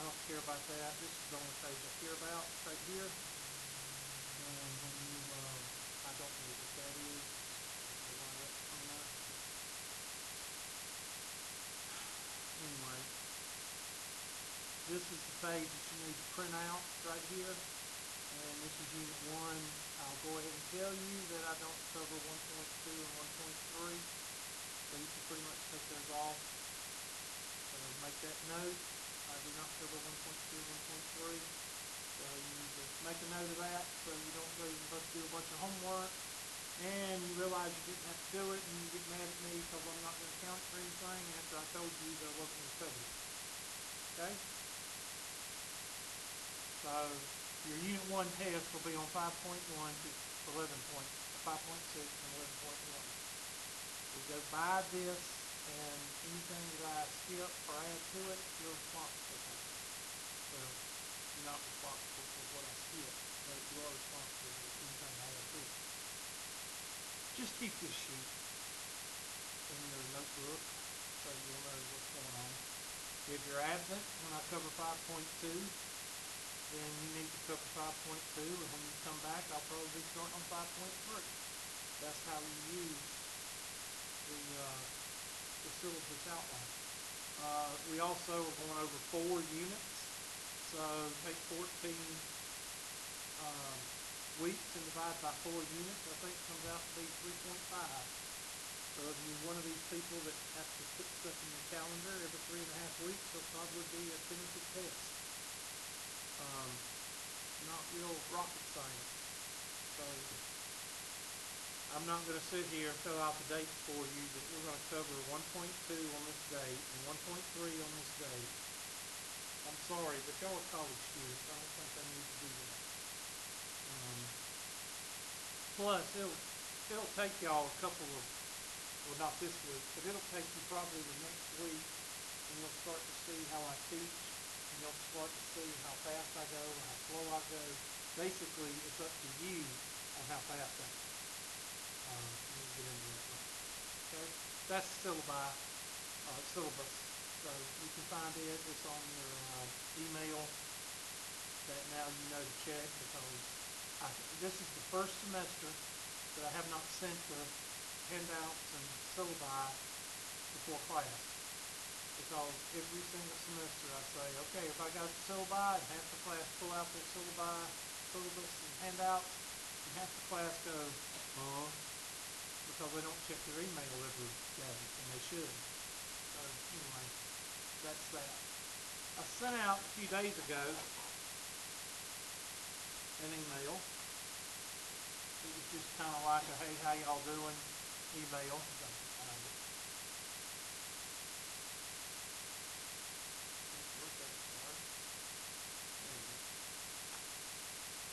don't care about that. This is the only page I care about right here. And when you, I don't know what that is. I don't know why that's coming up. Anyway, this is the page that you need to print out right here. And this is Unit 1. I'll go ahead and tell you that I don't cover 1.2 and 1.3. So you can pretty much take those off. So make that note. I do not cover 1.2 and 1.3. So you need to make a note of that so you don't go do a bunch of homework and you realize you didn't have to do it and you get mad at me because I'm not going to count it for anything after I told you that I wasn't going to cover it. Okay? So your Unit 1 test will be on 5.1 to 5.6 and 11.1. We go by this, and anything that I skip or add to it, you're responsible for it. Well, you're not responsible for what I skip, but you are responsible for anything I add to it. Just keep this sheet in your notebook so you'll know what's going on. If you're absent when I cover 5.2, then you need to cover 5.2, and when you come back, I'll probably be starting on 5.3. That's how you use the syllabus outline. We also are going over 4 units. So take 14 weeks and divide by 4 units. I think it comes out to be 3.5. So if you're one of these people that have to put stuff in your calendar every 3.5 weeks, there'll probably be a tentative test. Not real rocket science. So I'm not going to sit here and fill out the dates for you, but we're going to cover 1.2 on this date and 1.3 on this date. I'm sorry, but y'all are college students. I don't think I need to do that. Plus, it'll take y'all a couple of, well, not this week, but it'll take you probably the next week, and you'll start to see how I teach, and you'll start to see how fast I go, how slow I go. Basically, it's up to you on how fast I go. We'll get into that later. Okay, that's syllabus. So you can find it. It's on your email that now you know to check because this is the first semester that I have not sent the handouts and syllabi before class. Because every single semester I say, okay, if I got the syllabi and half the class pull out their syllabus and handouts, and half the class go, because they don't check their email every day, and they should. So anyway, that's that. I sent out a few days ago an email. It was just kind of like a, hey, how y'all doing email.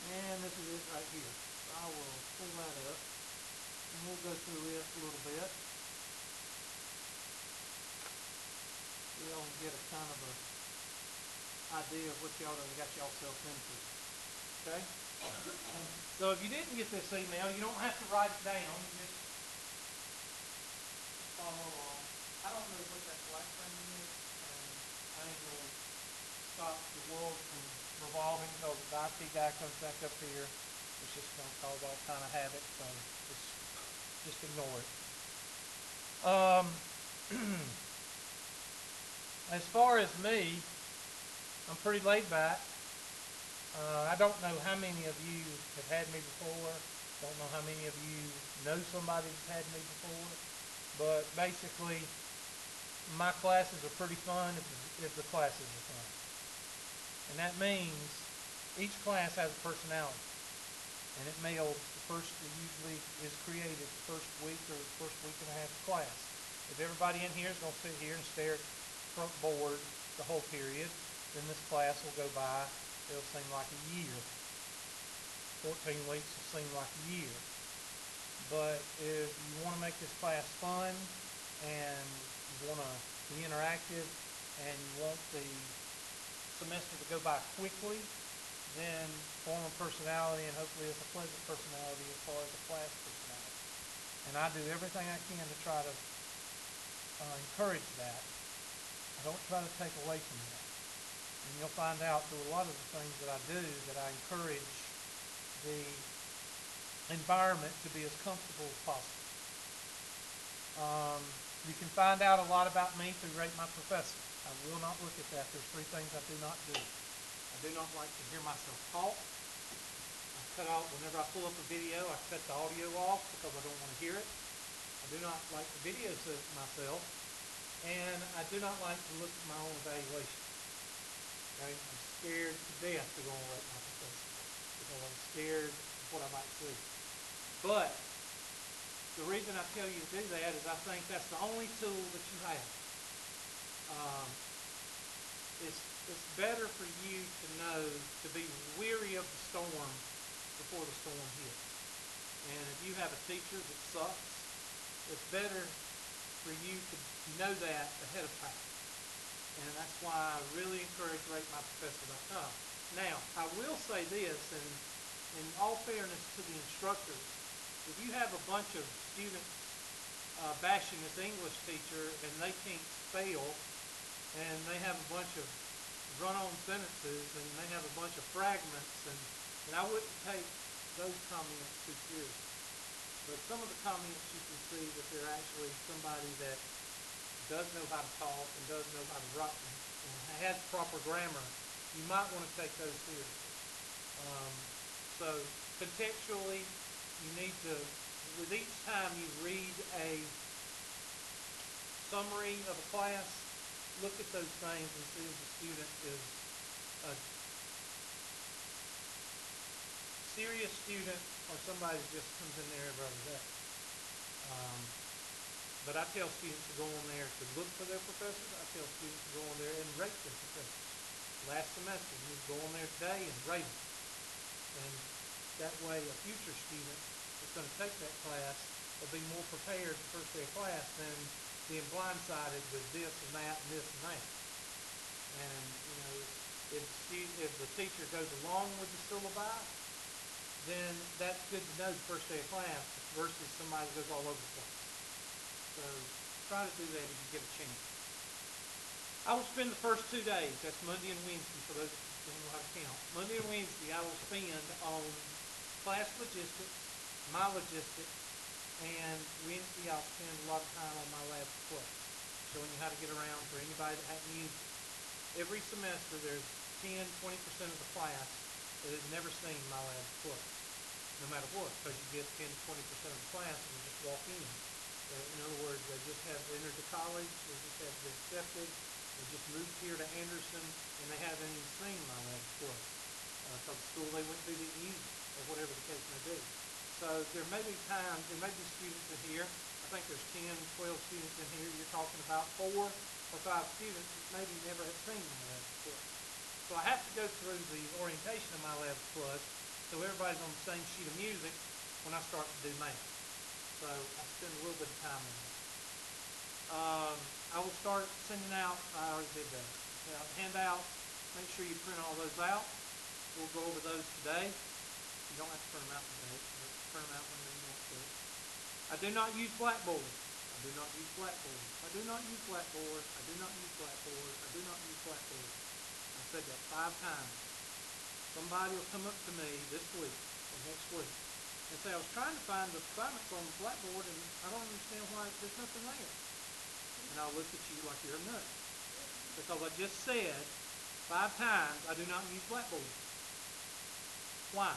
And this is it right here. So I will pull that up and we'll go through it a little bit. So y'all can get a kind of a idea of what y'all done got yourself into. Okay? So if you didn't get this email, you don't have to write it down. You just follow along. I don't know what that black thing is, and I ain't really stopped the world from revolving because the IT guy comes back up here. It's just going to cause all kind of havoc, so just ignore it. As far as me, I'm pretty laid back. I don't know how many of you have had me before. Don't know how many of you know somebody that's had me before. But basically, my classes are pretty fun if the classes are fun. And that means each class has a personality. And it usually is created the first week or the first week and a half of class. If everybody in here is going to sit here and stare at the front board the whole period, then this class will go by. It'll seem like a year. 14 weeks will seem like a year. But if you want to make this class fun and you want to be interactive and you want the semester to go by quickly, then form a personality, and hopefully it's a pleasant personality as far as a class personality. And I do everything I can to try to encourage that. I don't try to take away from that. And you'll find out through a lot of the things that I do that I encourage the environment to be as comfortable as possible. Um, you can find out a lot about me through Rate My Professor. I will not look at that. There's three things I do not do. I do not like to hear myself talk. I cut off, whenever I pull up a video, I cut the audio off because I don't want to hear it. I do not like to videotape myself, and I do not like to look at my own evaluation. Okay? I'm scared to death to go and Rate My Professor because I'm scared of what I might see. But the reason I tell you to do that is I think that's the only tool that you have. Um, it's better for you to know, to be weary of the storm before the storm hits. And if you have a teacher that sucks, it's better for you to know that ahead of time. And that's why I really encourage RateMyProfessor.com. Now, I will say this, and in all fairness to the instructors, if you have a bunch of students bashing this English teacher and they can't spell, and they have a bunch of run-on sentences, and they have a bunch of fragments, and I wouldn't take those comments too seriously. But some of the comments you can see that they're actually somebody that does know how to talk and does know how to write and has proper grammar. You might want to take those seriously. So contextually, you need to, with each time you read a summary of a class, look at those things and see if the student is a serious student or somebody that just comes in there every other day. But I tell students to go on there to look for their professors. I tell students to go on there and rate their professors. Last semester, you need to go on there today and rate them. And that way, a future student that's going to take that class will be more prepared the first day of class than being blindsided with this and that and this and that. And, you know, if the teacher goes along with the syllabi, then that's good to know the first day of class versus somebody that goes all over the place. So try to do that if you get a chance. I will spend the first 2 days, that's Monday and Wednesday for those who don't know how to count. Monday and Wednesday I will spend on class logistics, my logistics, and Wednesday I'll spend a lot of time on my Labs Plus, showing you how to get around for anybody that hasn't used it. Every semester there's 10-20% of the class that has never seen my Labs Plus, no matter what, because you get 10-20% of the class and you just walk in. In other words, they just have entered the college, they just have been accepted, they just moved here to Anderson, and they haven't even seen my Labs Plus because the school they went to didn't use it, or whatever the case may be. So there may be times, there may be students in here, I think there's 10-12 students in here, you're talking about 4 or 5 students that maybe never have seen my Labs Plus. So I have to go through the orientation of my Labs Plus so everybody's on the same sheet of music when I start to do math. So I spend a little bit of time on that. I will start sending out, I already did that, handouts. Make sure you print all those out. We'll go over those today. You don't have to print them out today, but print them out whenever you want to. I do not use Blackboard. I do not use Blackboard. I do not use Blackboard. I do not use Blackboard. I do not use Blackboard. I said that 5 times. Somebody will come up to me this week or next week and say, I was trying to find the assignments on the Blackboard and I don't understand why there's nothing there. And I'll look at you like you're a nut. Because I just said 5 times I do not use Blackboard. Why?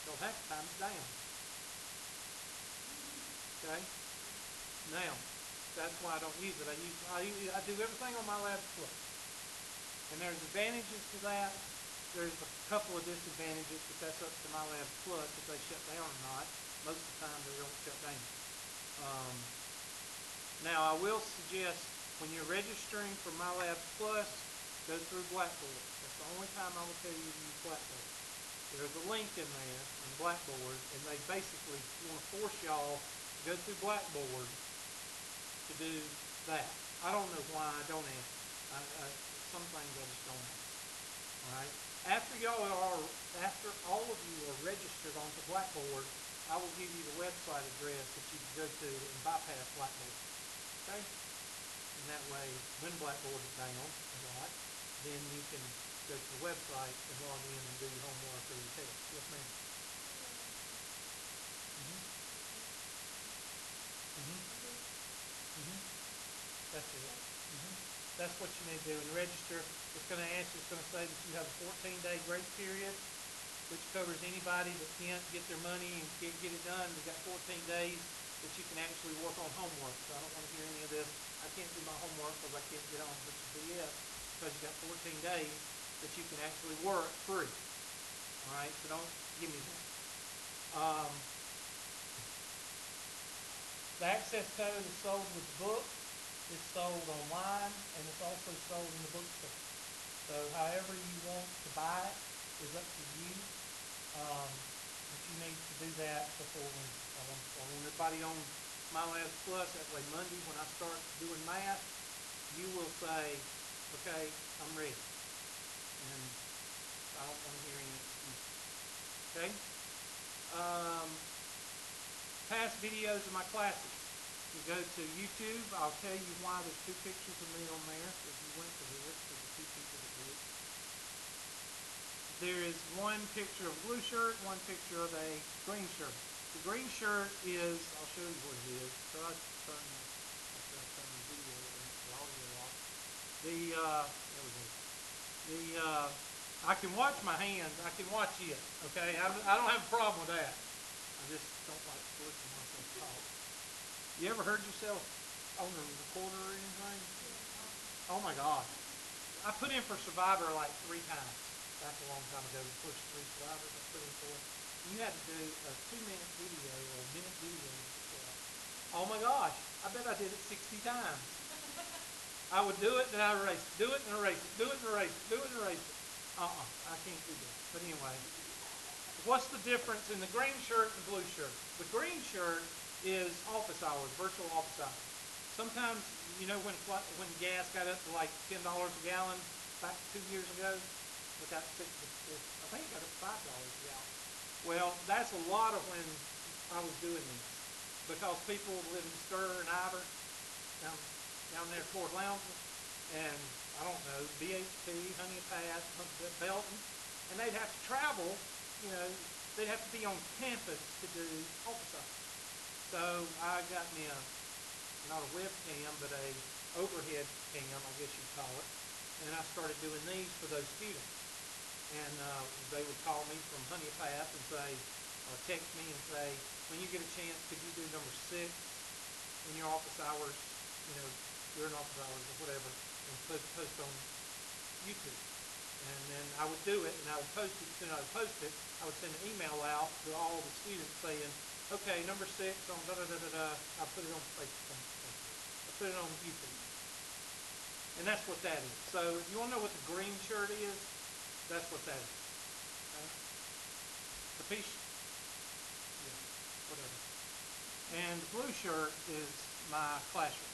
Because half the time it's down. Okay? Now, that's why I don't use it. I do everything on my Labs Plus. And there's advantages to that. There's a couple of disadvantages, but that's up to my Labs Plus if they shut down or not. Most of the time they don't shut down. Now I will suggest when you're registering for my Labs Plus, go through Blackboard. That's the only time I will tell you to use Blackboard. There's a link in there on Blackboard, and they basically want to force y'all to go through Blackboard to do that. I don't know why I don't answer. Some things I just don't answer. All right. After all of you are registered onto Blackboard, I will give you the website address that you can go to and bypass Blackboard. Okay? And that way, when Blackboard is down a lot, then you can go to the website and log in and do your homework or your test. Yes, ma'am. Mm-hmm. Mm-hmm. Mm-hmm. That's it. Mm-hmm. That's what you need to do. And register, it's going to ask you, it's going to say that you have a 14-day grace period, which covers anybody that can't get their money and can't get it done. We've got 14 days that you can actually work on homework. So I don't want to hear any of this. I can't do my homework because I can't get on, which is BS, because you got 14 days that you can actually work free. All right, so don't give me that. Um, the access code is sold with the book. It's sold online, and it's also sold in the bookstore. So however you want to buy it is up to you. But you need to do that before Wednesday. I want everybody on My Labs Plus. That way Monday when I start doing math, you will say, okay, I'm ready. And I don't want to hear any excuses. Okay? Um, Past videos of my classes. You go to YouTube. I'll tell you why there's two pictures of me on there if you went to this for the two people that did. There is one picture of a blue shirt, one picture of a green shirt. The green shirt is, I'll show you what it is. So I turn the video and the audio off. There we go. I can watch my hands. I can watch it. Okay, I don't have a problem with that. I just don't like to listen to myself talk. You ever heard yourself on the recorder or anything? Oh my gosh. I put in for Survivor like 3 times. Back a long time ago, the first 3 Survivors I put in for. You had to do a 2-minute video or a minute video of yourself. Oh my gosh. I bet I did it 60 times. I would do it, then I erase it. Do it and erase it. Do it and erase it. Do it and erase it. I can't do that. But anyway, what's the difference in the green shirt and the blue shirt? The green shirt is office hours, virtual office hours. Sometimes, you know, when gas got up to like $10 a gallon back 2 years ago, I think it got up to $5 a gallon. Well, that's a lot of when I was doing this because people live in Stir and Ivor down there toward Lounsville, and I don't know, BHP, Honey Pass, Belton, and they'd have to travel, you know, they'd have to be on campus to do office hours. So I got me not a webcam, but a overhead cam, I guess you'd call it, and I started doing these for those students. And they would call me from Honey Pass and say, or text me and say, when you get a chance, could you do number 6 in your office hours, you know, during office hours or whatever, and post on YouTube. And then I would do it, and I would post it. As soon as I would post it, I would send an email out to all the students saying, okay, number 6 on da-da-da-da-da, I put it on Facebook. I put it on YouTube. And that's what that is. So if you want to know what the green shirt is, that's what that is. Okay? Capiche? Yeah, whatever. And the blue shirt is my classroom.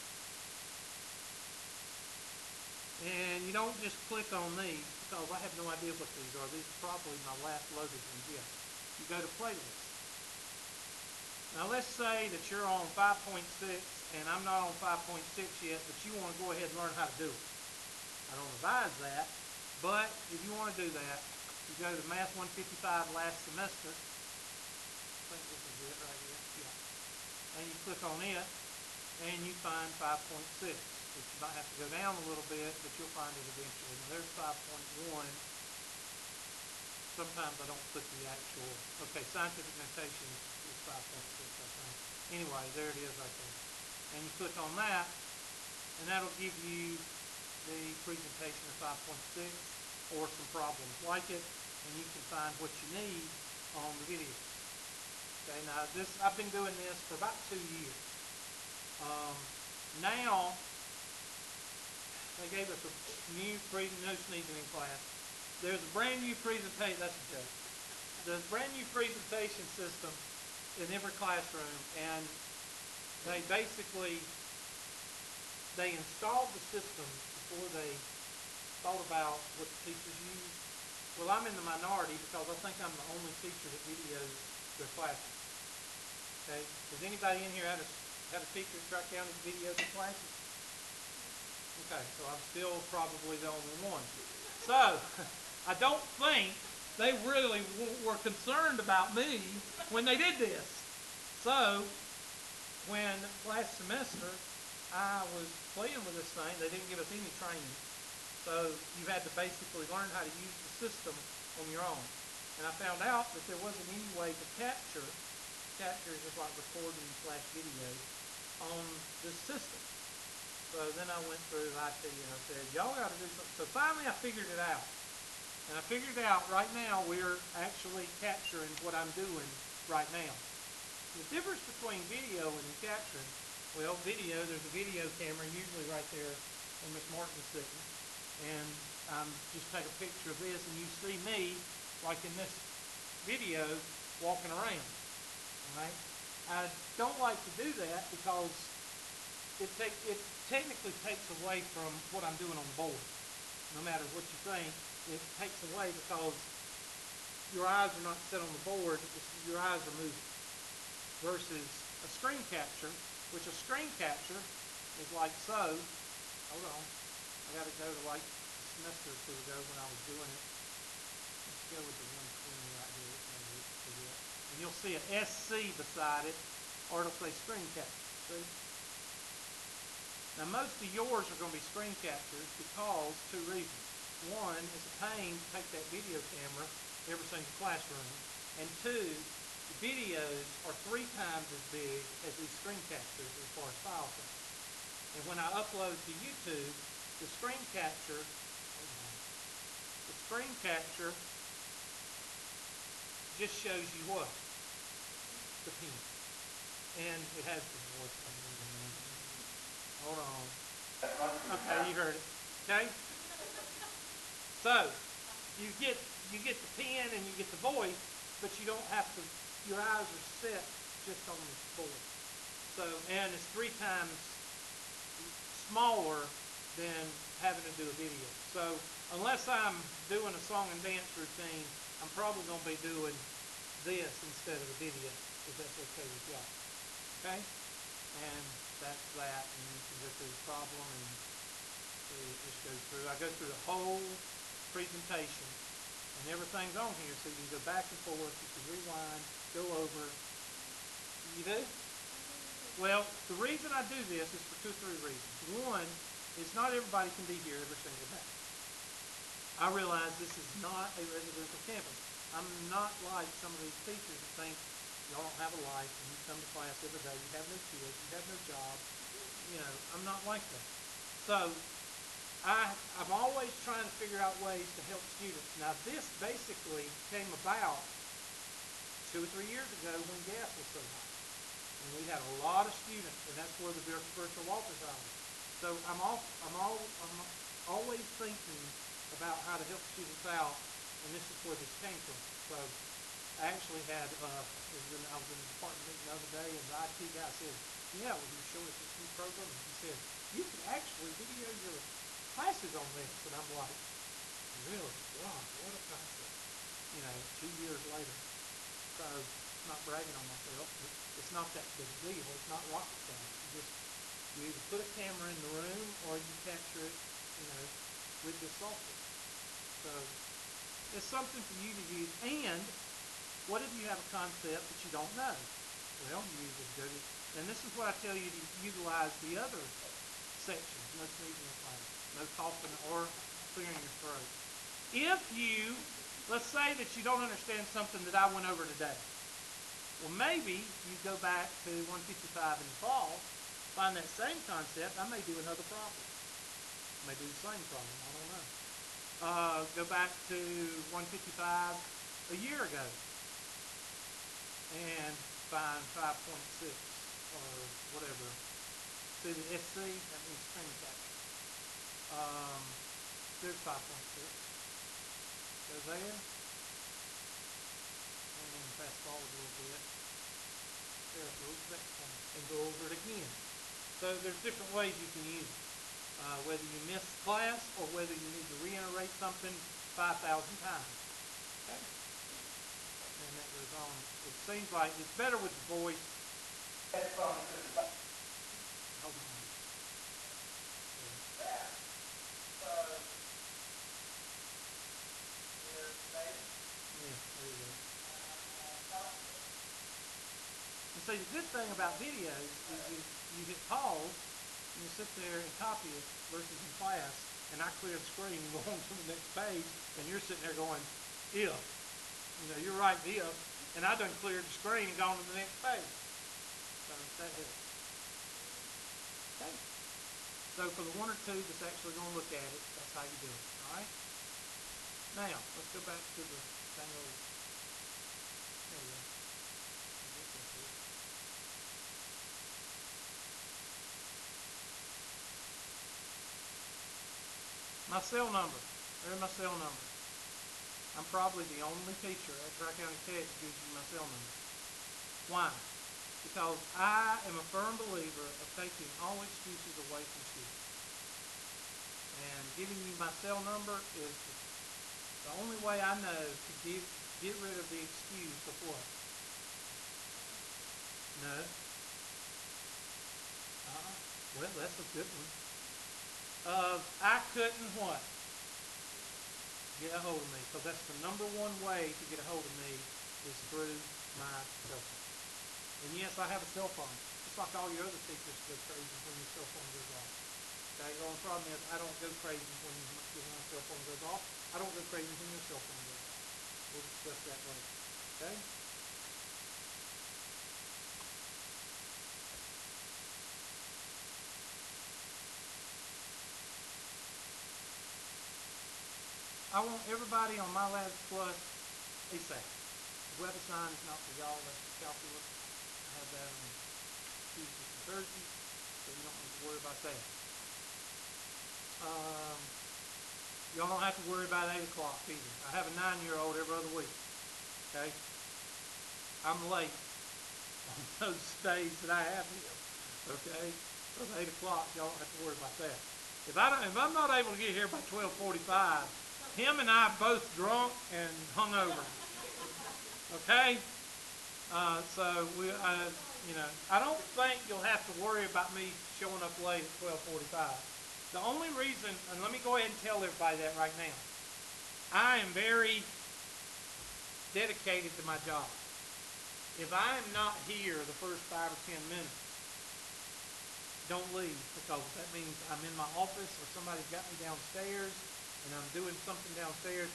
And you don't just click on these because I have no idea what these are. These are probably my last loaded ones yet. You go to playlist. Now let's say that you're on 5.6 and I'm not on 5.6 yet, but you want to go ahead and learn how to do it. I don't advise that, but if you want to do that, you go to Math 155 last semester. I think this is it right here. Yeah. And you click on it and you find 5.6. Which you might have to go down a little bit, but you'll find it eventually. Now there's 5.1. Sometimes I don't put the actual, okay, scientific notation is 5.6, I think. Anyway, there it is right there. And you click on that, and that'll give you the presentation of 5.6 or some problems like it, and you can find what you need on the video. Okay, now I've been doing this for about 2 years. Now, they gave us a new no sneezing in class. There's a brand new presentation. That's a joke. There's a brand new presentation system in every classroom, and they basically installed the system before they thought about what the teachers use. Well, I'm in the minority because I think I'm the only teacher that videos their classes. Okay. Does anybody in here have a teacher that Tri-County videos their classes? Okay, so I'm still probably the only one. So, I don't think they really were concerned about me when they did this. So, when last semester I was playing with this thing, they didn't give us any training. So, you had to basically learn how to use the system on your own. And I found out that there wasn't any way to capture is just like recording flash video on this system. So then I went through IT and I said, y'all got to do something. So finally I figured it out. And I figured out right now we're actually capturing what I'm doing right now. The difference between video and capturing, well, video, there's a video camera usually right there when Miss Martin's sitting. And just take a picture of this and you see me, like in this video, walking around. All right? I don't like to do that because it technically takes away from what I'm doing on the board. No matter what you think, it takes away because your eyes are not set on the board, your eyes are moving. Versus a screen capture, which a screen capture is like so. Hold on. I got to go to like a semester or two ago when I was doing it. Let's go with the 120 right here. And you'll see an SC beside it, or it'll say screen capture. See? Now most of yours are going to be screen captures because two reasons. One, it's a pain to take that video camera every single classroom. And two, the videos are 3 times as big as these screen captures as far as file size. And when I upload to YouTube, the screen capture, just shows you what? The pen. And it has the voice. Hold on. Okay, you heard it. Okay? So, you get the pen and you get the voice, but you don't have to, your eyes are set just on the board. So, and it's 3 times smaller than having to do a video. So, unless I'm doing a song and dance routine, I'm probably going to be doing this instead of the video, if that's okay with y'all. Okay? And that's that, and you can go through the problem and see it just goes through. I go through the whole presentation, and everything's on here, so you can go back and forth, you can rewind, go over. You do? Well, the reason I do this is for 2 or 3 reasons. One is not everybody can be here every single day. I realize this is not a residential campus. I'm not like some of these teachers that think y'all don't have a life and you come to class every day, you have no kids, you have no job. You know, I'm not like that. So I'm always trying to figure out ways to help students. Now this basically came about 2 or 3 years ago when gas was so high. And we had a lot of students, and that's where the virtual office hours. So I'm always thinking about how to help students out, and this is where this came from. So I actually had, I was in the department meeting the other day, and the IT guy said, yeah, well, he was showing us this new program, and he said, you could actually video your classes on this. And I'm like, really? Wow, what a concept. You know, 2 years later. So I'm not bragging on myself. It's not that big a deal. It's not rocket science. You either put a camera in the room or you capture it, you know, with this software. So it's something for you to use. And what if you have a concept that you don't know? Well, you use it. And this is what I tell you to utilize the other sections. No sneezing or coughing, no coughing or clearing your throat. If you, let's say that you don't understand something that I went over today. Well, maybe you go back to 155 in the fall, find that same concept. I may do another problem. I may do the same problem. I don't know. Go back to 155 a year ago and find 5.6 or whatever. See the SC? That means screen capture. There's 5.6. Go there. And fast forward a little bit. There's a little next one. And go over it again. So there's different ways you can use it. Whether you miss class or whether you need to reiterate something 5,000 times. Okay? And that goes on. It seems like it's better with the voice. Hold on. And see, the good thing about videos is you hit pause and you sit there and copy it versus in class, and I clear the screen and go on to the next page, and you're sitting there going, if. You're writing if, and I done cleared the screen and gone to the next page. So that helps. Okay? So for the one or two that's actually going to look at it, that's how you do it. All right? Now, let's go back to the dang old. There we go. My cell number. There's my cell number. I'm probably the only teacher at Tri-County Tech that gives you my cell number. Why? Because I am a firm believer of taking all excuses away from students. And giving you my cell number is the only way I know to get rid of the excuse of what? No. Well, that's a good one. I couldn't what? Get a hold of me, because that's the number one way to get a hold of me is through my cell phone. And yes, I have a cell phone, just like all your other teachers go crazy when your cell phone goes off. Okay, the only problem is I don't go crazy when my cell phone goes off. I don't go crazy when your cell phone goes off. We'll discuss that later. Okay? I want everybody on My Labs Plus ASAP. The web assign is not for y'all, that's for calculus. I have that on Tuesdays and Thursdays, so you don't need to worry about that. Y'all don't have to worry about 8 o'clock either. I have a 9-year-old every other week. Okay? I'm late on those days that I have him. Okay? So 8 o'clock, y'all don't have to worry about that. If I'm not able to get here by 12:45, him and I both drunk and hungover. Okay? So I don't think you'll have to worry about me showing up late at 12:45. The only reason, and let me go ahead and tell everybody that right now, I am very dedicated to my job. If I am not here the first 5 or 10 minutes, don't leave, because that means I'm in my office or somebody's got me downstairs and I'm doing something downstairs.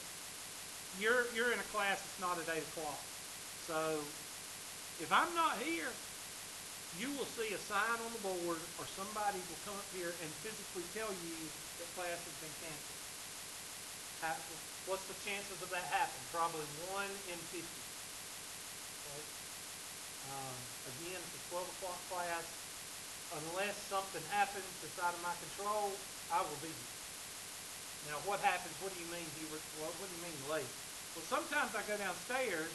You're in a class that's not at 8 o'clock. So if I'm not here, you will see a sign on the board or somebody will come up here and physically tell you that class has been canceled. What's the chances of that happening? Probably 1 in 50. Okay? Again, it's a 12 o'clock class. Unless something happens that's out of my control, I will be here. Now, what happens? What do you mean, Hubert? What do you mean late? Well, sometimes I go downstairs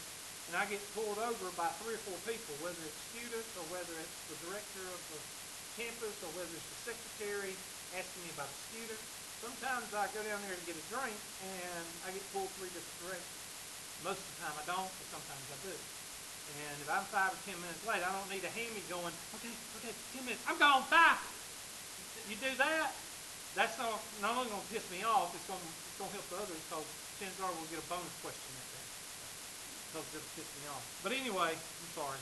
and I get pulled over by 3 or 4 people, whether it's students or whether it's the director of the campus or whether it's the secretary asking me about a student. Sometimes I go down there to get a drink and I get pulled 3 different directions. Most of the time I don't, but sometimes I do. And if I'm 5 or 10 minutes late, I don't need a hammy going, okay, 10 minutes, I'm gone, bye. You do that, that's not only going to piss me off, it's going to help the others, because chances are we'll get a bonus question that day, because it'll piss me off. But anyway, I'm sorry.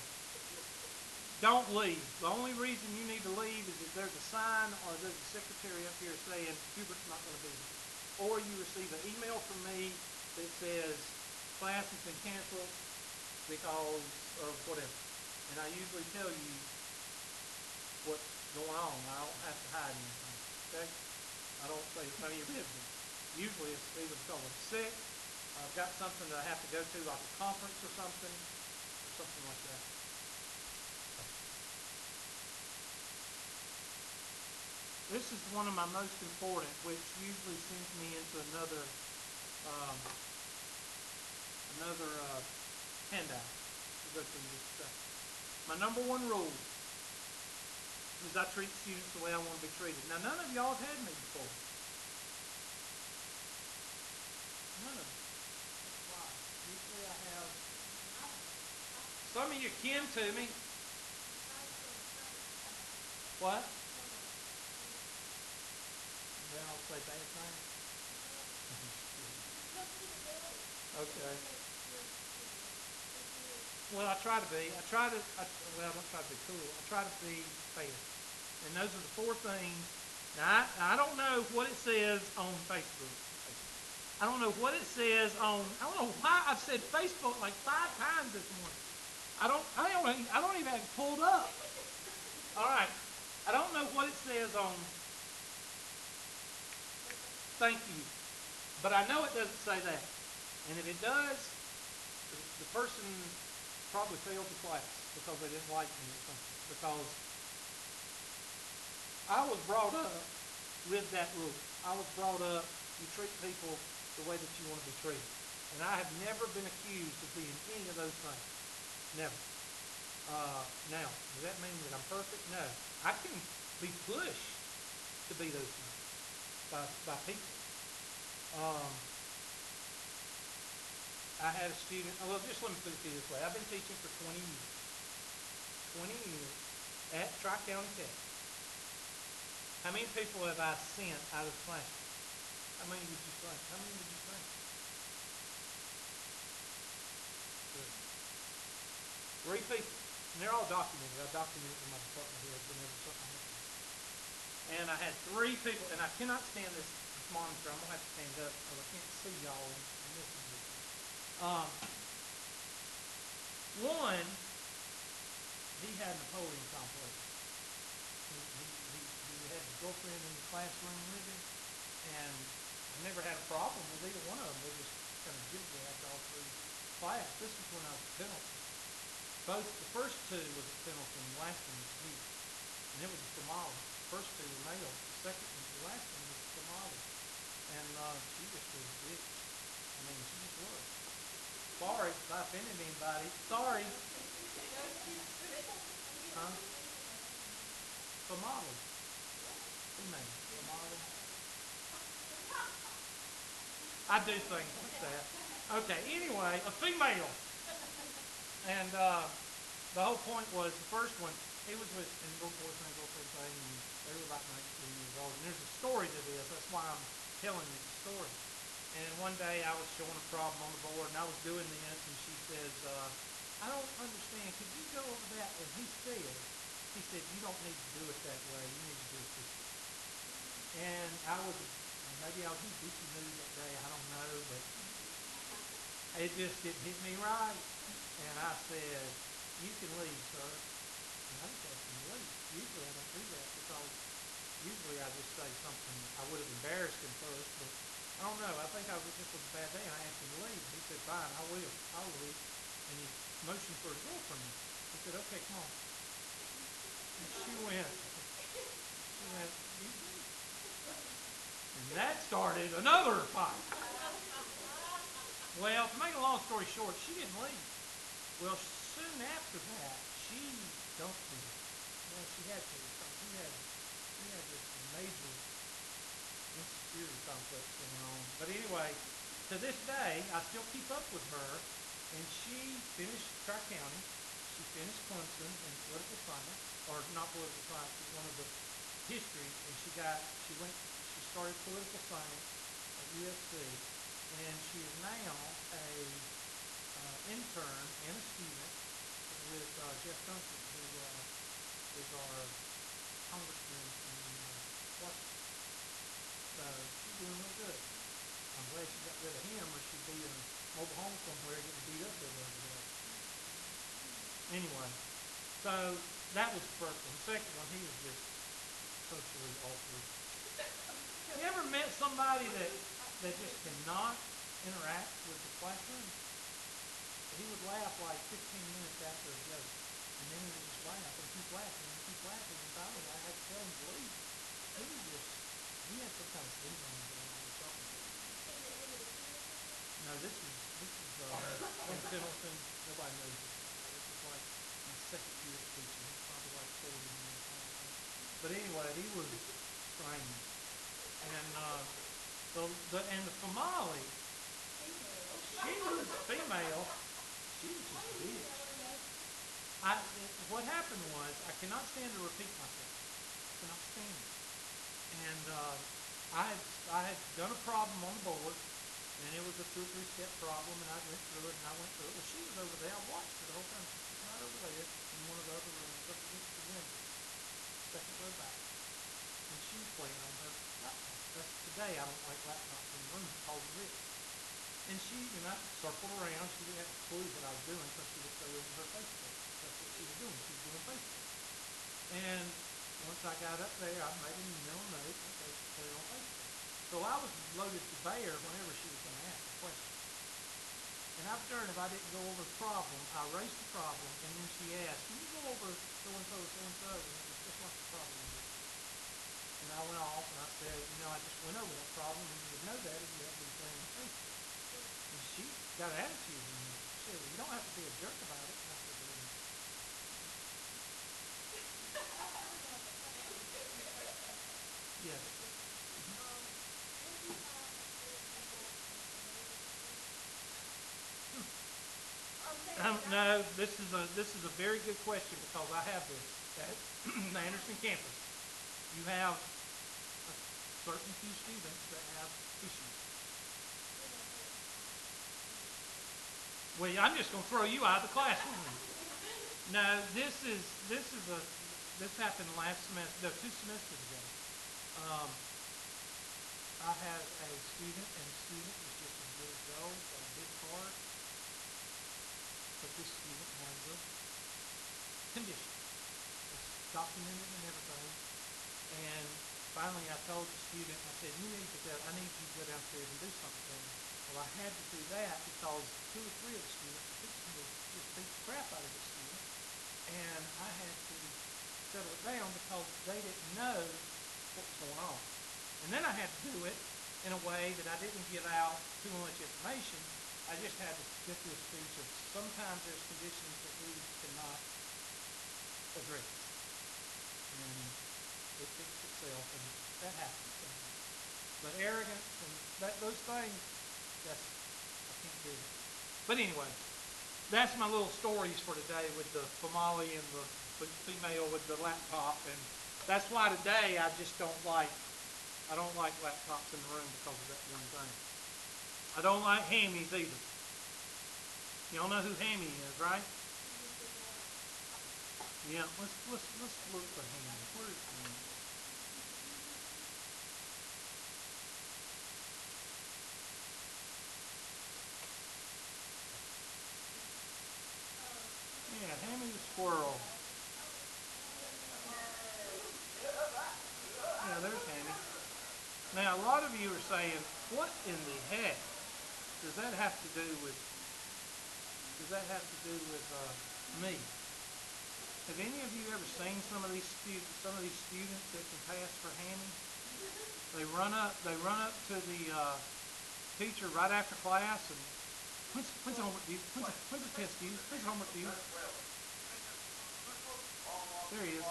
Don't leave. The only reason you need to leave is if there's a sign or there's a secretary up here saying Hubert's not going to be here. Or you receive an email from me that says class has been canceled because of whatever. And I usually tell you what's going on. I don't have to hide anything. Okay? I don't say it's none of your business. Usually it's either because I'm sick, I've got something that I have to go to, like a conference or something like that. This is one of my most important, which usually sends me into another handout to go through this stuff. My number 1 rule is I treat students the way I want to be treated. Now, none of y'all have had me before. None of you. That's why. Usually I have some of you kin to me. What? Then I'll say bad things. Okay. Well, I try to be. Well, I don't try to be cool. I try to be fair. And those are the four things. Now, I don't know what it says on Facebook. I don't know what it says on. I don't know why I've said Facebook like 5 times this morning. I don't even have it pulled up. All right. I don't know what it says on. Thank you, but I know it doesn't say that. And if it does, the person probably failed the class because they didn't like me or something. Because I was brought up with that rule. I was brought up, you treat people the way that you want to be treated. And I have never been accused of being any of those things. Never. Now, does that mean that I'm perfect? No. I can be pushed to be those things by people. Um, I had a student, well, just let me put it to you this way. I've been teaching for 20 years. 20 years at Tri-County Tech. How many people have I sent out of the classroom? How many would you think? How many would you think? Good. 3 people. And they're all documented. I documented in my department heads whenever something happened. And I had 3 people, and I cannot stand this monitor. I'm going to have to stand up because I can't see y'all in this position. One, he had Napoleon complex. He had his girlfriend in the classroom with him, and I never had a problem with either one of them. They just kind of jib-jabbed all through class. This was when I was at Pendleton. The first 2 was at Pendleton, the last one was here. And it was a Somali. The first 2 were male. The last one was a Somali. And she just was a bitch. I mean, she just was. Sorry if I offended anybody. Sorry. Huh? Somali. Female. Somali. I do things like that. Okay, anyway, a female. And the whole point was the first one, he was with, and little boyfriend, girlfriend thing, and they were about 19 years old. And there's a story to this. That's why I'm telling you the story. And one day I was showing a problem on the board, and I was doing this, and she says, I don't understand. Could you go over that? And he said, you don't need to do it that way. You need to do it this way. And maybe I was in bitchy mood that day. I don't know, but it just didn't hit me right. And I said, you can leave, sir. And I just asked him to leave. Usually I don't do that because usually I just say something. I would have embarrassed him first, but I don't know. I think this was a bad day, and I asked him to leave. He said, fine, I will. I'll leave. And he motioned for his girlfriend. He said, okay, come on. And she went, you. And that started another fight. Well, to make a long story short, she didn't leave. Well, soon after that, she dumped me. Well, she had to because she had this major insecurity complex going on. But anyway, to this day, I still keep up with her, and she finished Tri-County. She finished Clemson in political science, or not political science, but one of the history, and she started political science at USC, and she is now a intern and a student with Jeff Duncan, who is our congressman in Washington. So she's doing real good. I'm glad she got rid of him, or she'd be in a mobile home somewhere getting beat up every other day. Anyway, so that was the first one. The second one, he was just socially awkward. You ever met somebody that just cannot interact with the classroom? He would laugh like 15 minutes after a joke, and then he would just laugh and keep laughing and keep laughing, and finally I had to tell him to leave. He had some kind of syndrome going on or something. No, this is in Pendleton. Nobody knows this guy. This is like my second year of teaching. He's probably like 40 now. But anyway, he was strange. And the Somali, she was female. She was just a bitch. What happened was I cannot stand to repeat myself. I cannot stand it. And I had done a problem on the board, And it was a 2 or 3 step problem, and I went through it, and I went through it. Well, she was over there. I watched her the whole time. She was right over there in one of the other rooms up against the window, second row back. And she was playing on her laptop. That's today I don't like laptops in the room because of this. And I circled around. She didn't have a clue what I was doing because she was so into her Facebook. That's what she was doing. She was doing Facebook. And once I got up there, I made a mental note. Okay, she put it on Facebook. So I was loaded to bear whenever she was going to ask a question. And after, if I didn't go over the problem, I raised the problem, and then she asked, "Can you go over so and so, so and so?" And it was just like the problem we just did. And I went off and I said, "I just went over that problem, and you would know that if you had been playing on Facebook." And she got attitude in me. She said, "Well, you don't have to be a jerk about it." And I said, "Well, yes." No, this is a very good question because I have this at the Anderson campus. You have a certain few students that have issues. Well, I'm just going to throw you out of the classroom. No, this happened last semester, no, 2 semesters ago. Um, I had a student, and the student was just as good as gold, got a big heart, but this student has a condition. It's documented and everything. And finally, I told the student, I said, I need you to go downstairs and do something for me. Well, I had to do that because 2 or 3 of the students were fixing to just beat the crap out of the student. And I had to settle it down because they didn't know what was going on. And then I had to do it in a way that I didn't give out too much information. I just had to get through a speech of sometimes there's conditions that we cannot address. And it fixed itself, and that happens sometimes. But arrogance and those things, I can't do it. But anyway, that's my little stories for today with the Famali and the female with the laptop, and that's why today I don't like laptops in the room because of that one thing. I don't like hammies either. Y'all know who Hammy is, right? Yeah, let's look for Hammy. Where's Hammy? Yeah, Hammy the squirrel. Yeah, there's Hammy. Now, a lot of you are saying, what in the heck does that have to do with? Me? Have any of you ever seen some of these students that can pass for Hammy? They run up to the teacher right after class and when's the homework due? When's the test due? When's the homework due? There he is.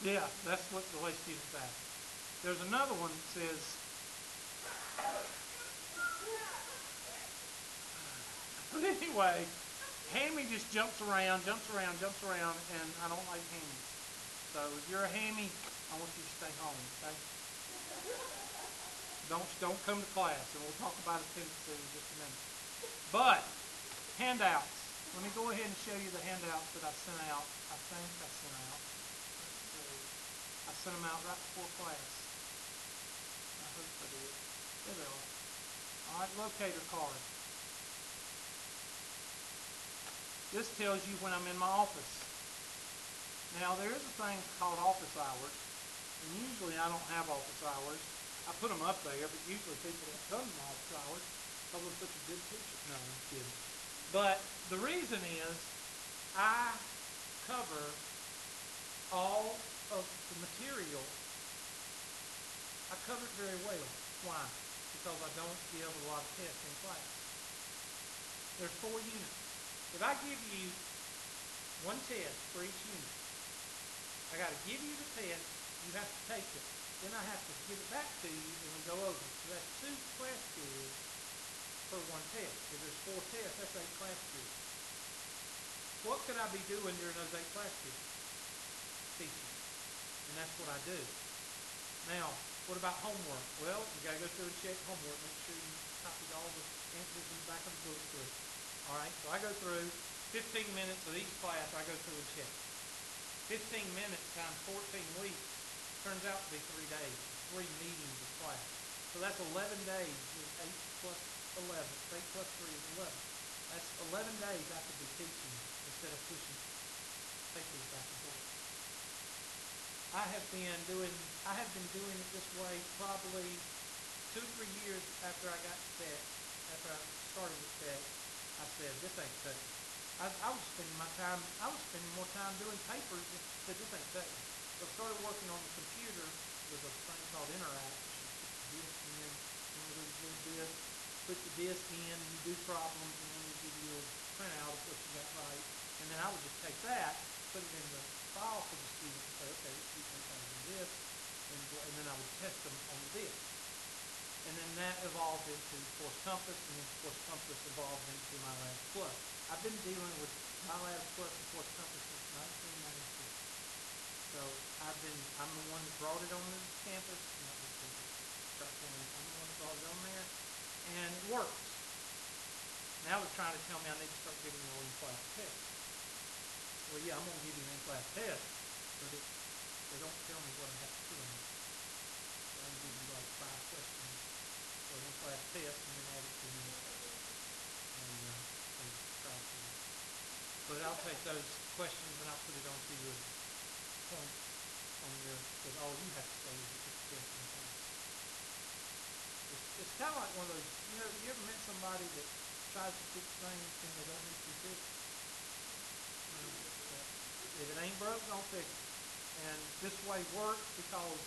Yeah, that's what the way students act. There's another one that says, but anyway, Hammy just jumps around, and I don't like Hammies. So if you're a Hammy, I want you to stay home, okay? Don't come to class, and we'll talk about attendance in just a minute. But handouts. Let me go ahead and show you the handouts that I sent out. I think I sent out. Let's see. I sent them out right before class. I hope I did. There they are. All right, locator card. This tells you when I'm in my office. Now, there is a thing called office hours, and usually I don't have office hours. I put them up there, but usually people don't come to my office hours because I'm such a good teacher. No, I'm kidding. But the reason is I cover all of the material. I cover it very well. Why? Because I don't give a lot of tests in class. There's 4 units. If I give you one test for each unit. I got to give you the test, you have to take it. Then I have to give it back to you and we go over it. So that's 2 class periods per one test. If there's 4 tests, that's 8 class periods. What could I be doing during those 8 class periods? Teaching. And that's what I do. Now, what about homework? Well, you got to go through and check homework. Make sure you copied all the answers in the back of the book through. All right, so I go through 15 minutes of each class. I go through and check. 15 minutes times 14 weeks turns out to be 3 days, 3 meetings of class. So that's 11 days with 8 plus 11. 8 plus 3 is 11. That's 11 days I could be teaching instead of pushing papers back and forth. I have been doing it this way probably 2 or 3 years after I got to Tech. After I started at Tech, I said, this ain't cutting. I was spending more time doing papers than this ain't cutting. So I started working on the computer with a thing called Interact. You put the disk in, one of those little discs, put the disk in, and you do problems, and then you give you a printout of what you got right. And then I would just take that, put it in the file for the student, and say, okay, this student thinks I can do this, and then I would test them on the disk. And then that evolved into Force Compass, and then Force Compass evolved into MyLab Plus. I've been dealing with MyLab Plus and Force Compass since 1996. So I'm the one that brought it on this campus, not this campus, Stark County. I'm the one that brought it on there, and it works. Now they're trying to tell me I need to start giving you an in-class test. Well, yeah, I'm going to give you an in-class test, but they don't tell me what I have to put on it. So I can give you like 5 questions for an in-class test, and then add it to a trial period. But I'll take those questions and I'll put it onto your points on your, because all you have to say is you took the test in class. It's kind of like one of those, you ever met somebody that tries to fix things and they don't need to be fixed? If it ain't broke, don't fix it. And this way works because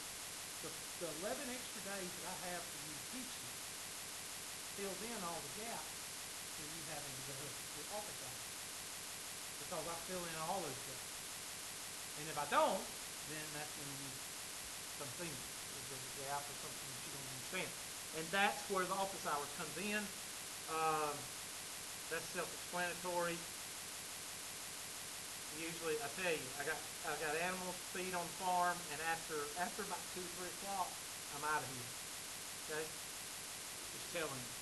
the 11 extra days that I have for you teaching fills in all the gaps for you having to go to office hours. Because I fill in all those gaps. And if I don't, then that's when you come see me. If there's a gap or something that you don't understand. And that's where the office hours comes in. That's self-explanatory. Usually, I tell you, I got animals to feed on the farm, and after about 2 or 3 o'clock, I'm out of here. Okay? Just telling you.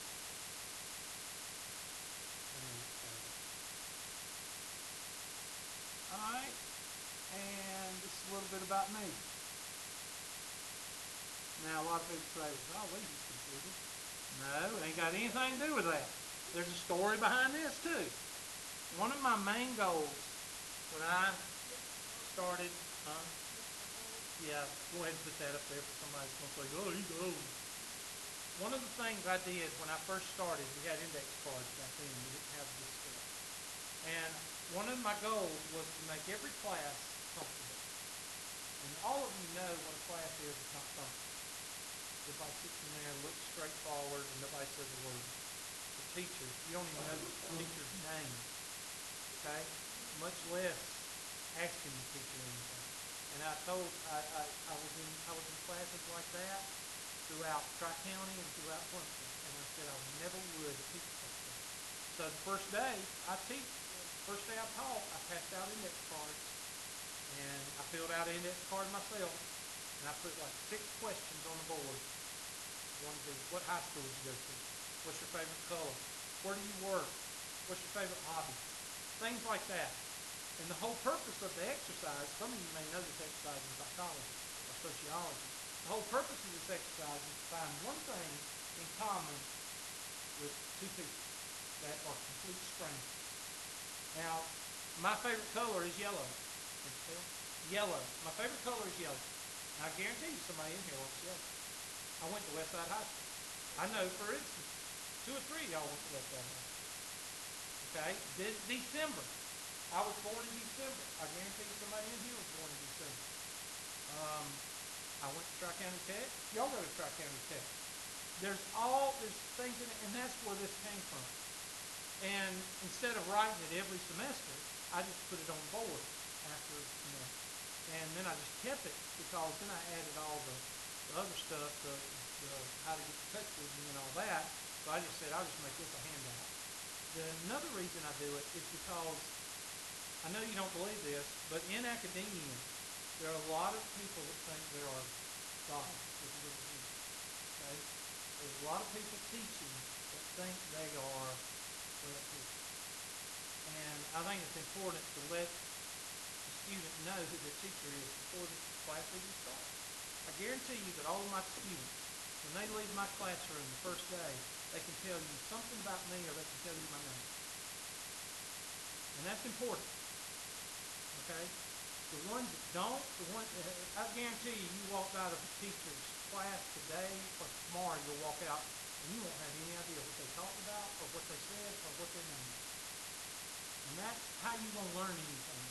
All right, and this is a little bit about me. Now, a lot of people say, "Oh, well, he's conceited." No, it ain't got anything to do with that. There's a story behind this too. One of my main goals when I started, yeah, go ahead and put that up there for somebody's going to say, "Oh, he's old." One of the things I did when I first started, we had index cards back then. We didn't have this stuff. And one of my goals was to make every class comfortable. And all of you know what a class is that's not comfortable. Everybody sits in there, looks straight forward, and nobody says a word. The teacher, you don't even know the teacher's name, okay? Much less asking the teacher anything. And I was in classes like that throughout Tri-County and throughout Clemson. And I said I never would teach like that. So the first day I taught, I passed out index cards. And I filled out an index card myself. And I put like 6 questions on the board. One is, what high school did you go to? What's your favorite color? Where do you work? What's your favorite hobby? Things like that. And the whole purpose of the exercise, some of you may know this exercise in psychology or sociology. The whole purpose of this exercise is to find one thing in common with 2 people that are complete strangers. Now, my favorite color is yellow. Can you tell? Yellow. My favorite color is yellow. And I guarantee you somebody in here likes yellow. I went to Westside High School. I know, for instance, 2 or 3 of y'all went to Westside High School. Okay? December. I was born in December. I guarantee you somebody in here was born in December. I went to Tri-County Tech. Y'all go to Tri-County Tech. There's things in it, and that's where this came from. And instead of writing it every semester, I just put it on the board after, and then I just kept it because then I added all the other stuff, the how to get in touch with me and all that. So I just said, I'll just make this a handout. Another reason I do it is because I know you don't believe this, but in academia, there are a lot of people that think there are gods with a little g. Okay? There's a lot of people teaching that think they are well teachers. And I think it's important to let the student know who their teacher is before the class even starts. I guarantee you that all of my students, when they leave my classroom the first day, they can tell you something about me or they can tell you my name. And that's important. Okay? The ones that don't, I guarantee you, you walk out of a teacher's class today or tomorrow, you'll walk out and you won't have any idea what they talked about or what they said or what their name is. And that's how you're going to learn anything.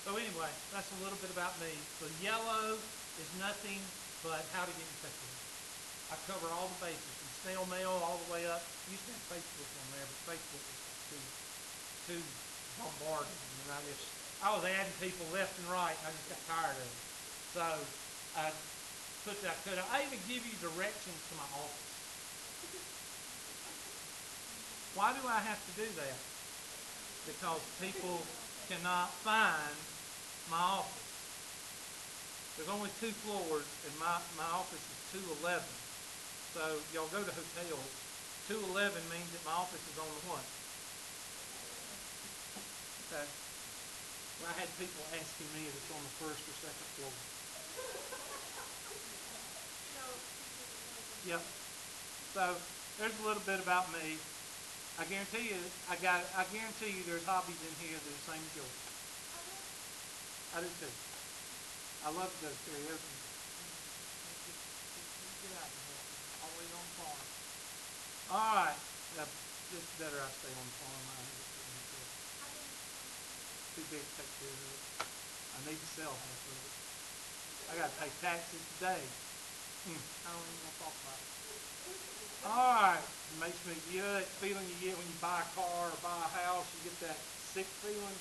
So anyway, that's a little bit about me. The yellow is nothing but how to get in touch with me. I cover all the bases, from snail mail all the way up. I used to have Facebook on there, but Facebook was too bombarded. And I was adding people left and right, and I just got tired of it. So I put that. I even give you directions to my office. Why do I have to do that? Because people cannot find my office. There's only 2 floors, and my office is 211. So y'all go to hotels. 211 means that my office is on the what? Okay. Well, I had people asking me if it's on the 1st or 2nd floor. Yep. So there's a little bit about me. I guarantee you there's hobbies in here that are the same as yours. I do too. I love to go to karaoke. Get out and help me. Always on the farm. All right. It's better I stay on the farm. I ain't just getting into it. Too big to take care of. I need to sell half of it. I got to pay taxes today. I don't even want to talk about it. All right. It makes me, you know that feeling you get when you buy a car or buy a house, you get that sick feeling?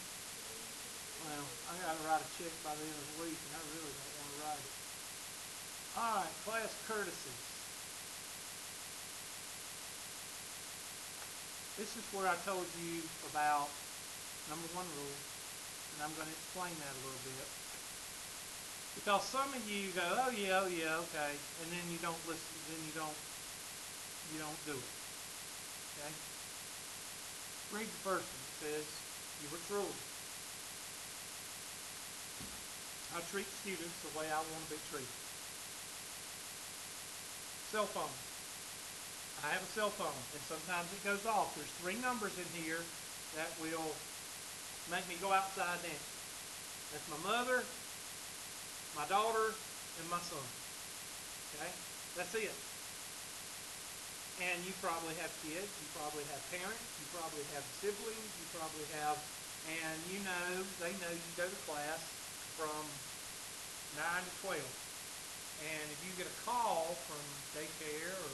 Well, I got to write a check by the end of the week, and I really don't want to write it. All right, class courtesies. This is where I told you about number 1 rule, and I'm going to explain that a little bit. Because some of you go, oh yeah, okay, and then you don't listen, then you don't do it. Okay? Read the first one. It says, Robert's Rules. I treat students the way I want to be treated. Cell phone. I have a cell phone, and sometimes it goes off. There's 3 numbers in here that will make me go outside and answer. That's my mother, my daughter, and my son. Okay? That's it. And you probably have kids, you probably have parents, you probably have siblings, you probably have, and they know you go to class from 9 to 12. And if you get a call from daycare or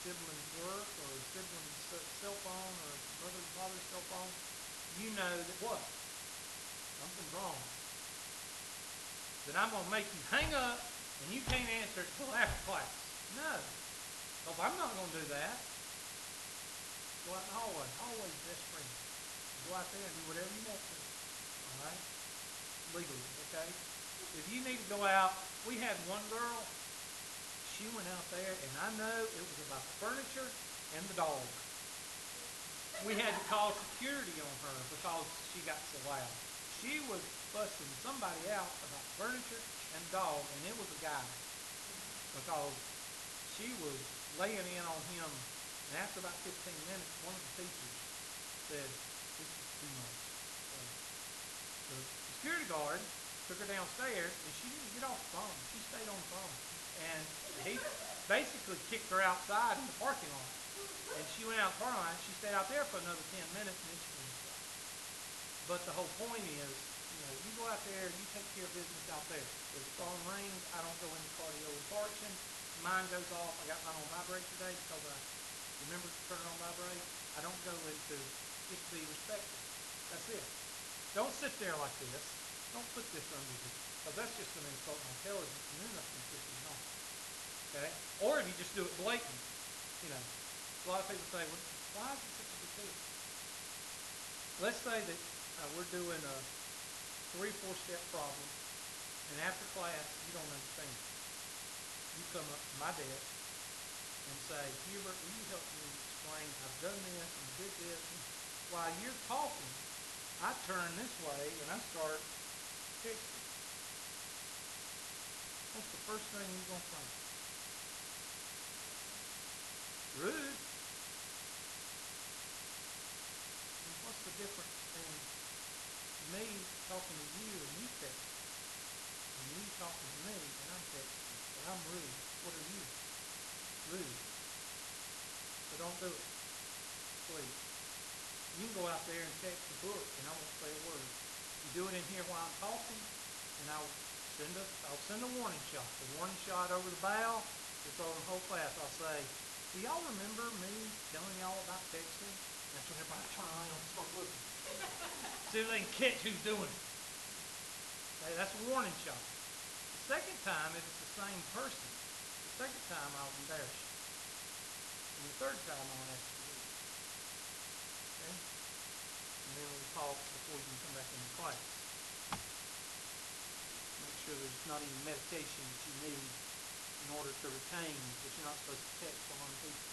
siblings work or siblings cell phone or mother and father's cell phone, you know that what? Something's wrong. Then I'm going to make you hang up and you can't answer it until after class. No. Because I'm not going to do that. Go out in the hallway. Always best friend. Go out there and do whatever you want to. All right? Legally, okay? If you need to go out, we had one girl, she went out there, and I know it was about the furniture and the dog. We had to call security on her because she got so loud. She was busting somebody out about furniture and dog, and it was a guy. Because she was laying in on him, and after about 15 minutes, one of the teachers said, this is too much. So the security guard took her downstairs, and she didn't get off the phone. She stayed on the phone. And he basically kicked her outside in the parking lot. And she went out in the parking lot, she stayed out there for another 10 minutes, and then she went inside. But the whole point is, you go out there, you take care of business out there. If the phone rings, I don't go into cardio infarction. Mine goes off. I got mine on vibrate today because I remember to turn it on vibrate. I don't go into, just be respectful. That's it. Don't sit there like this. Don't put this under the, because that's just going to insult my intelligence, and then that's going to piss me off. Okay? Or if you just do it blatant, you know. A lot of people say, well, why is it such a big deal? Let's say that we're doing a 3 or 4 step problem, and after class, you don't understand it. You come up to my desk and say, Hubert, will you help me explain? I've done this and I did this. And while you're talking, I turn this way and I start fixing. What's the first thing you're going to think? Rude. And what's the difference in me talking to you and you texting, and you talking to me and I'm texting, but I'm rude? What are you? Rude. So don't do it, please. You can go out there and text a book and I won't say a word. You do it in here while I'm talking, and I'll send a warning shot. The warning shot over the bow, just over the whole class. I'll say, do y'all remember me telling y'all about texting? That's when everybody turn around and start looking. See if they can catch who's doing it. Okay, that's a warning shot. The second time, if it's the same person, the second time I'll embarrass you. And the third time I'll ask you to leave. Okay? And then we'll talk before you can come back into class. Make sure there's not even medication that you need in order to retain, because you're not supposed to text while on people.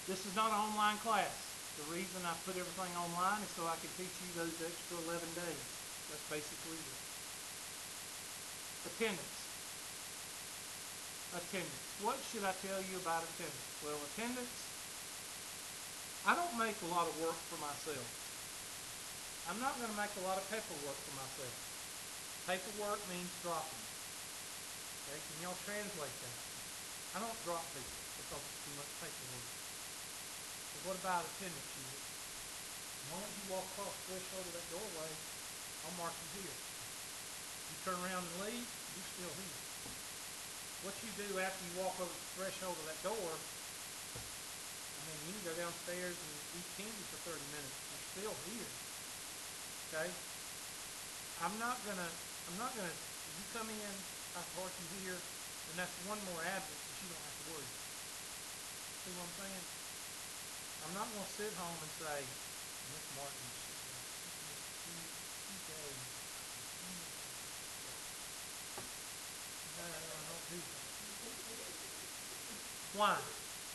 This is not an online class. The reason I put everything online is so I can teach you those extra 11 days. That's basically it. Attendance. Attendance. What should I tell you about attendance? Well, attendance, I don't make a lot of work for myself. I'm not going to make a lot of paperwork for myself. Paperwork means dropping. Okay, can y'all translate that? I don't drop people because it's too much paperwork. But what about attendance, you? The moment you walk across the threshold of that doorway, I'll mark you here. You turn around and leave, you're still here. What you do after you walk over the threshold of that door, I mean, you can go downstairs and eat candy for 30 minutes. You're still here. Okay? I'm not gonna, if you come in, I park you here, then that's one more absence that you don't have to worry about. See what I'm saying? I'm not gonna sit home and say, Miss Martin, she's missed 2 days. No, I don't do that. Why?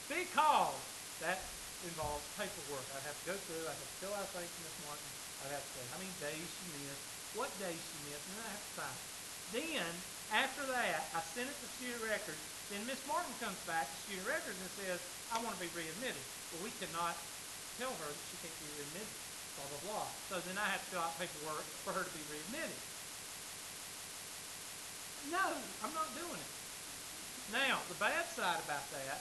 Because that involves paperwork. I'd have to go through, I'd have to fill out things for Miss Martin. I'd have to say how many days she missed, what days she missed, and then I have to sign it. Then, after that, I send it to student records. Then Miss Martin comes back to student records and says, I want to be readmitted. Well, we cannot tell her that she can't be readmitted, blah, blah, blah. So then I have to fill out paperwork for her to be readmitted. No, I'm not doing it. Now, the bad side about that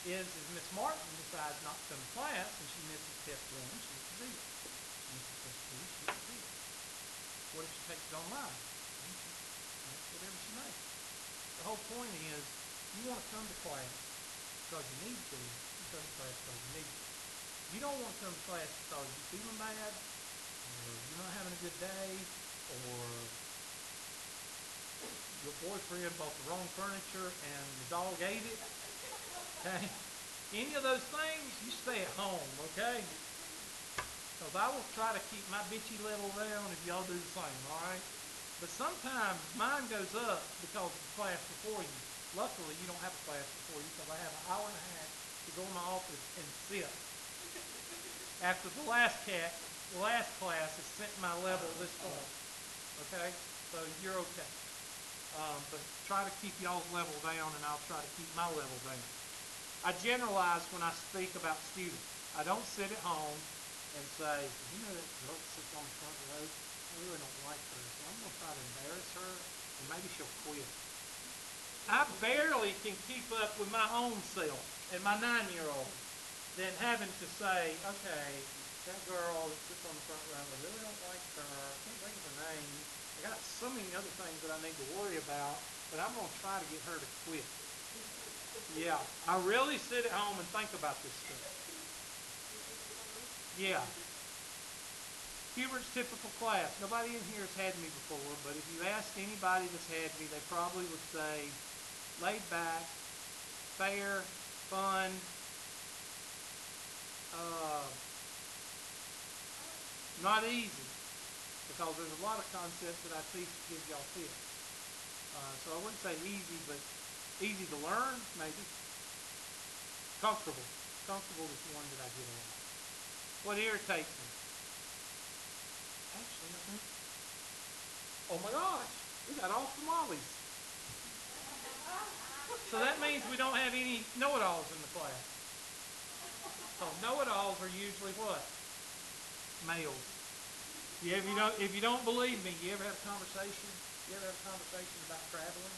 is Miss Martin decides not to come to class and she misses test 1, she gets a deal. She misses test 2, she gets a deal. What if she takes it online? She makes whatever she makes. The whole point is, you want to come to class because you need to, you come to class because you need to. You don't want to come to class because you're feeling bad, or you're not having a good day, or your boyfriend bought the wrong furniture and the dog ate it. Okay? Any of those things, you stay at home, okay? Because I will try to keep my bitchy level down if y'all do the same, all right? But sometimes mine goes up because of the class before you. Luckily, you don't have a class before you because I have an hour and a half to go in my office and sit. After the last class has sent my level this far. Okay? So you're okay. But try to keep y'all's level down, and I'll try to keep my level down. I generalize when I speak about students. I don't sit at home and say, you know that girl that sits on the front row? I really don't like her, so I'm going to try to embarrass her, and maybe she'll quit. I barely can keep up with my own self and my 9-year-old than having to say, okay, that girl that sits on the front row, I really don't like her. I can't think of her name. I got so many other things that I need to worry about, but I'm going to try to get her to quit. Yeah, I really sit at home and think about this stuff. Yeah. Hubert's typical class. Nobody in here has had me before, but if you ask anybody that's had me, they probably would say laid back, fair, fun, uh, not easy, because there's a lot of concepts that I teach to give y'all tips. So I wouldn't say easy, but easy to learn, maybe. Comfortable. Comfortable is one that I get a lot. What irritates me? Actually, I think, oh my gosh, we got all tamales. So that means we don't have any know-it-alls in the class. So know-it-alls are usually what? Males. Yeah, if you don't believe me, you ever have a conversation? You ever have a conversation about traveling?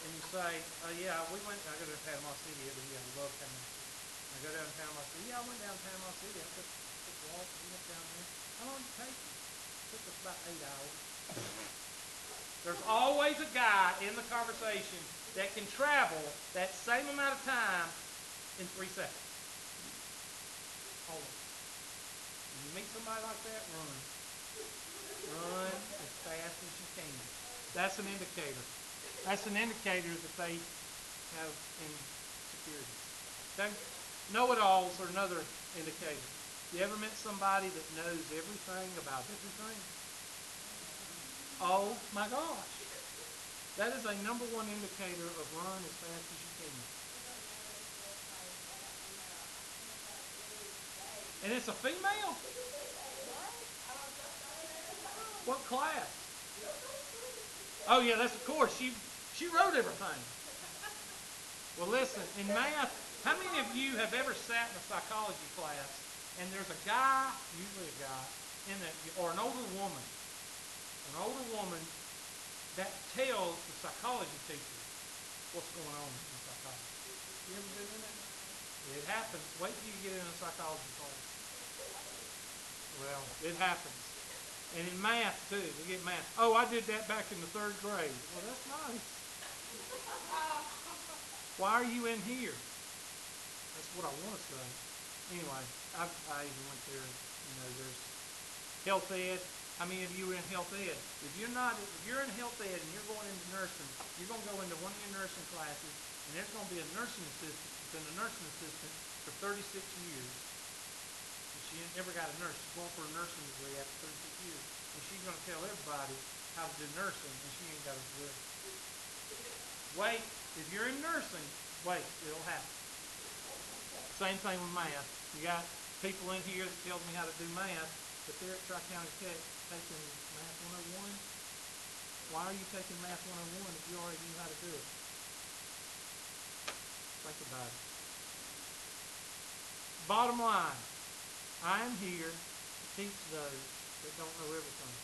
And you say, oh yeah, I go to Panama City every year. I love Panama City. I go down to Panama City. Yeah, I went down to Panama City. I took a walk and we went down there. How long did it take you? It took us about 8 hours. There's always a guy in the conversation that can travel that same amount of time in 3 seconds. Always. When you meet somebody like that, run. Run as fast as you can. That's an indicator. That's an indicator that they have insecurities. Okay? Know-it-alls are another indicator. You ever met somebody that knows everything about everything? Oh my gosh. That is a number one indicator of run as fast as you can. And it's a female? What class? Oh yeah, that's of course. She wrote everything. Well listen, in math, how many of you have ever sat in a psychology class and there's a guy, usually a guy, or an older woman that tells the psychology teacher what's going on in psychology. You ever been in that? It happens. Wait till you get in a psychology class. Well, it happens. And in math, too. We get math. Oh, I did that back in the 3rd grade. Well, that's nice. Why are you in here? That's what I want to say. Anyway, I even went there. You know, there's health ed. How many of you are in health ed? If you're in health ed and you're going into nursing, you're going to go into one of your nursing classes, and there's going to be a nursing assistant that's been a nursing assistant for 36 years. And she never got a nurse. She's going for a nursing degree after 36 years. And she's going to tell everybody how to do nursing, and she ain't got a degree. Wait, if you're in nursing, wait, it'll happen. Same thing with math. You got people in here that tells me how to do math, but they're at Tri-County Tech taking Math 101. Why are you taking Math 101 if you already knew how to do it? Think about it. Bottom line, I am here to teach those that don't know everything.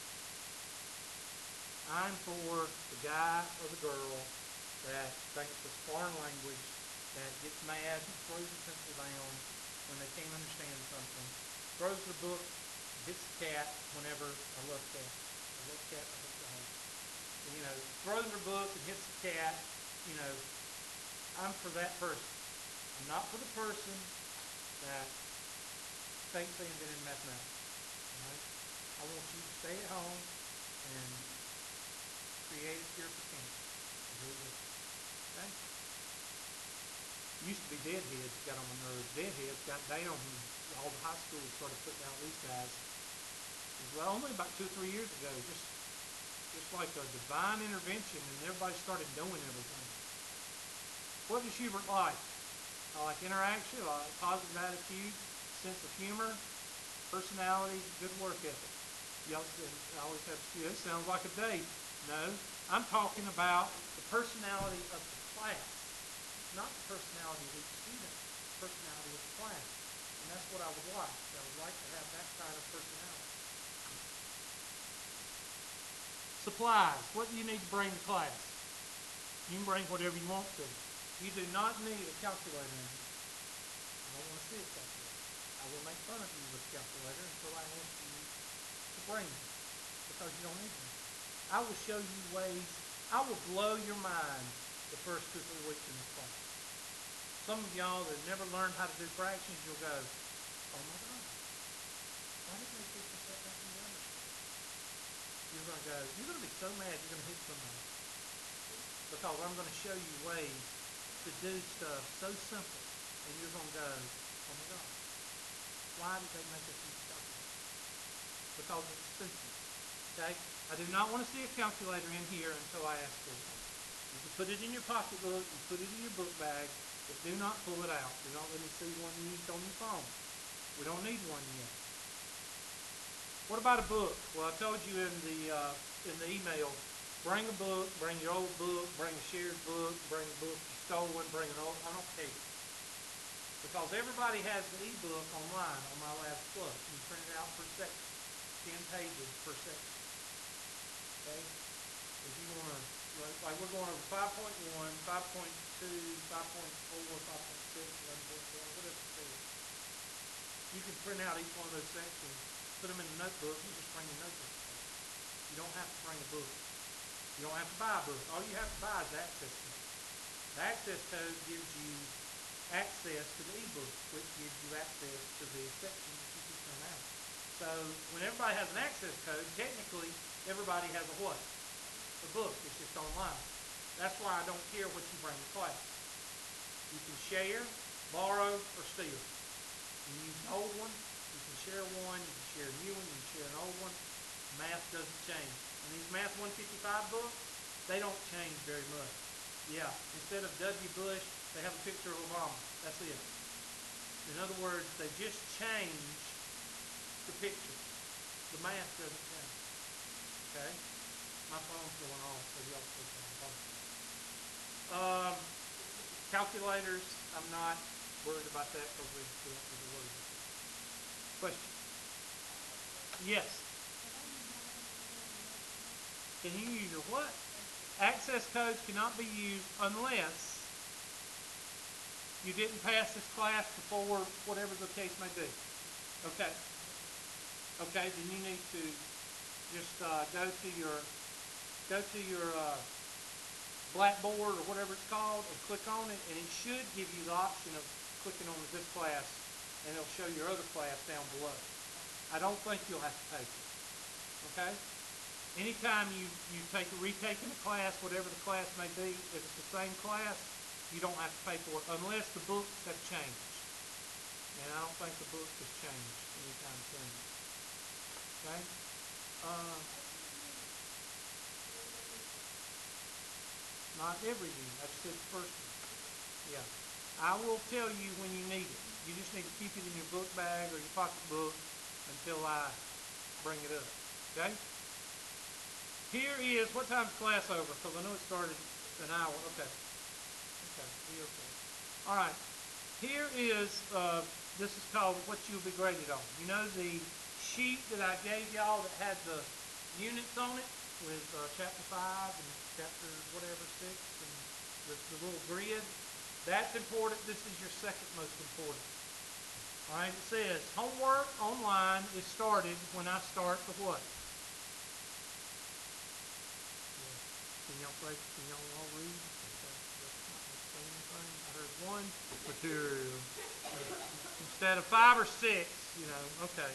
I'm for the guy or the girl that thinks it's foreign language, that gets mad and throws the pencil down when they can't understand something, throws the book, hits the cat whenever, I love cats. I love cats, I hate dogs. You know, throws her book and hits the cat, you know, I'm for that person. I'm not for the person that thinks they invented mathematics. Right? I want you to stay at home and create a cure for cancer. I really do. Okay? Used to be deadheads that got on my nerves. Deadheads got down when all the high schools started putting out these guys. It was only about 2 or 3 years ago, just like a divine intervention, and everybody started doing everything. What does Hubert like? I like interaction, I like positive attitude, sense of humor, personality, good work ethic. Y'all I always have to see, this sounds like a date. No, I'm talking about the personality of the class, not the personality of each student, the personality of the class. And that's what I would like. I would like to have that kind of personality. Supplies. What do you need to bring to class? You can bring whatever you want to. You do not need a calculator in here. I don't want to see a calculator. I will make fun of you with a calculator until I ask you to bring it, because you don't need one. I will show you ways. I will blow your mind the first 2 or 3 weeks in this class. Some of y'all that have never learned how to do fractions, you'll go, oh my God, why didn't they teach us that back in grammar school? You're gonna be so mad, you're gonna hit somebody. Because I'm gonna show you ways to do stuff so simple, and you're gonna go, oh my God, why did they make us use a calculator? Because it's stupid. Okay? I do not want to see a calculator in here until I ask for it. You can put it in your pocketbook, you put it in your book bag, but do not pull it out. Do not let me see one used on your phone. We don't need one yet. What about a book? Well, I told you in the email, bring a book, bring your old book, bring a shared book, bring a book you stole one, bring an old. I don't care. Because everybody has the ebook online on My Labs Plus. You print it out per section, 10 pages per section. Okay? If you want to, like we're going over 5.1, 5.2, 5.4, 5.6, 11.1, whatever it says. You can print out each one of those sections, put them in a notebook, and just bring your notebook to class. You don't have to bring a book. You don't have to buy a book. All you have to buy is the access code. The access code gives you access to the ebook, which gives you access to the sections that you can print out. So when everybody has an access code, technically everybody has a what? A book. It's just online. That's why I don't care what you bring to class. You can share, borrow, or steal. You use an old one, you can share one, you can share a new one, you can share an old one. Math doesn't change. And these Math 155 books, they don't change very much. Yeah, instead of W. Bush, they have a picture of Obama. That's it. In other words, they just change the picture. The math doesn't change. Okay? My phone's going off, so y'all click on it. Calculators, I'm not worried about that because we don't need to worry about that. Question? Yes. Can you use your what? Access codes cannot be used unless you didn't pass this class before whatever the case may be. Okay. Okay, then you need to just go to your Blackboard or whatever it's called and click on it, and it should give you the option of clicking on this class, and it'll show your other class down below. I don't think you'll have to pay for it. Okay? Anytime you retaking a class, whatever the class may be, if it's the same class, you don't have to pay for it unless the books have changed. And I don't think the book has changed anytime soon. Okay? Not every unit. I just said the first one. Yeah. I will tell you when you need it. You just need to keep it in your book bag or your pocketbook until I bring it up. Okay? Here is, what time's class over? Because I know it started an hour. Okay. Okay, be okay. All right. Here is, this is called what you'll be graded on. You know the sheet that I gave y'all that had the units on it with chapter 5 and chapter whatever 6 and the little grid? That's important. This is your second most important. All right, it says homework online is started when I start the what? Can y'all all read? That's not going to say anything. I heard one material. Instead of 5 or 6, you know, okay.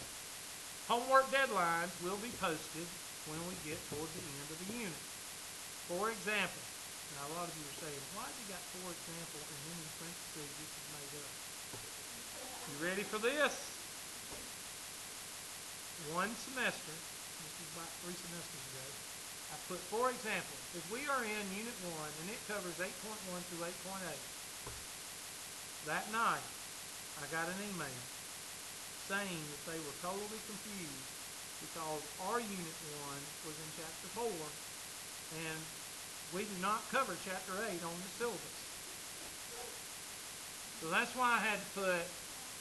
Homework deadlines will be posted when we get toward the end of the unit. For example, now a lot of you are saying, why have you got for example and then in parentheses this is made up? You ready for this? One semester, this was about 3 semesters ago, I put, for example, if we are in Unit 1 and it covers 8.1 through 8.8, that night I got an email saying that they were totally confused because our Unit 1 was in Chapter 4 and we do not cover Chapter 8 on the syllabus. So that's why I had to put,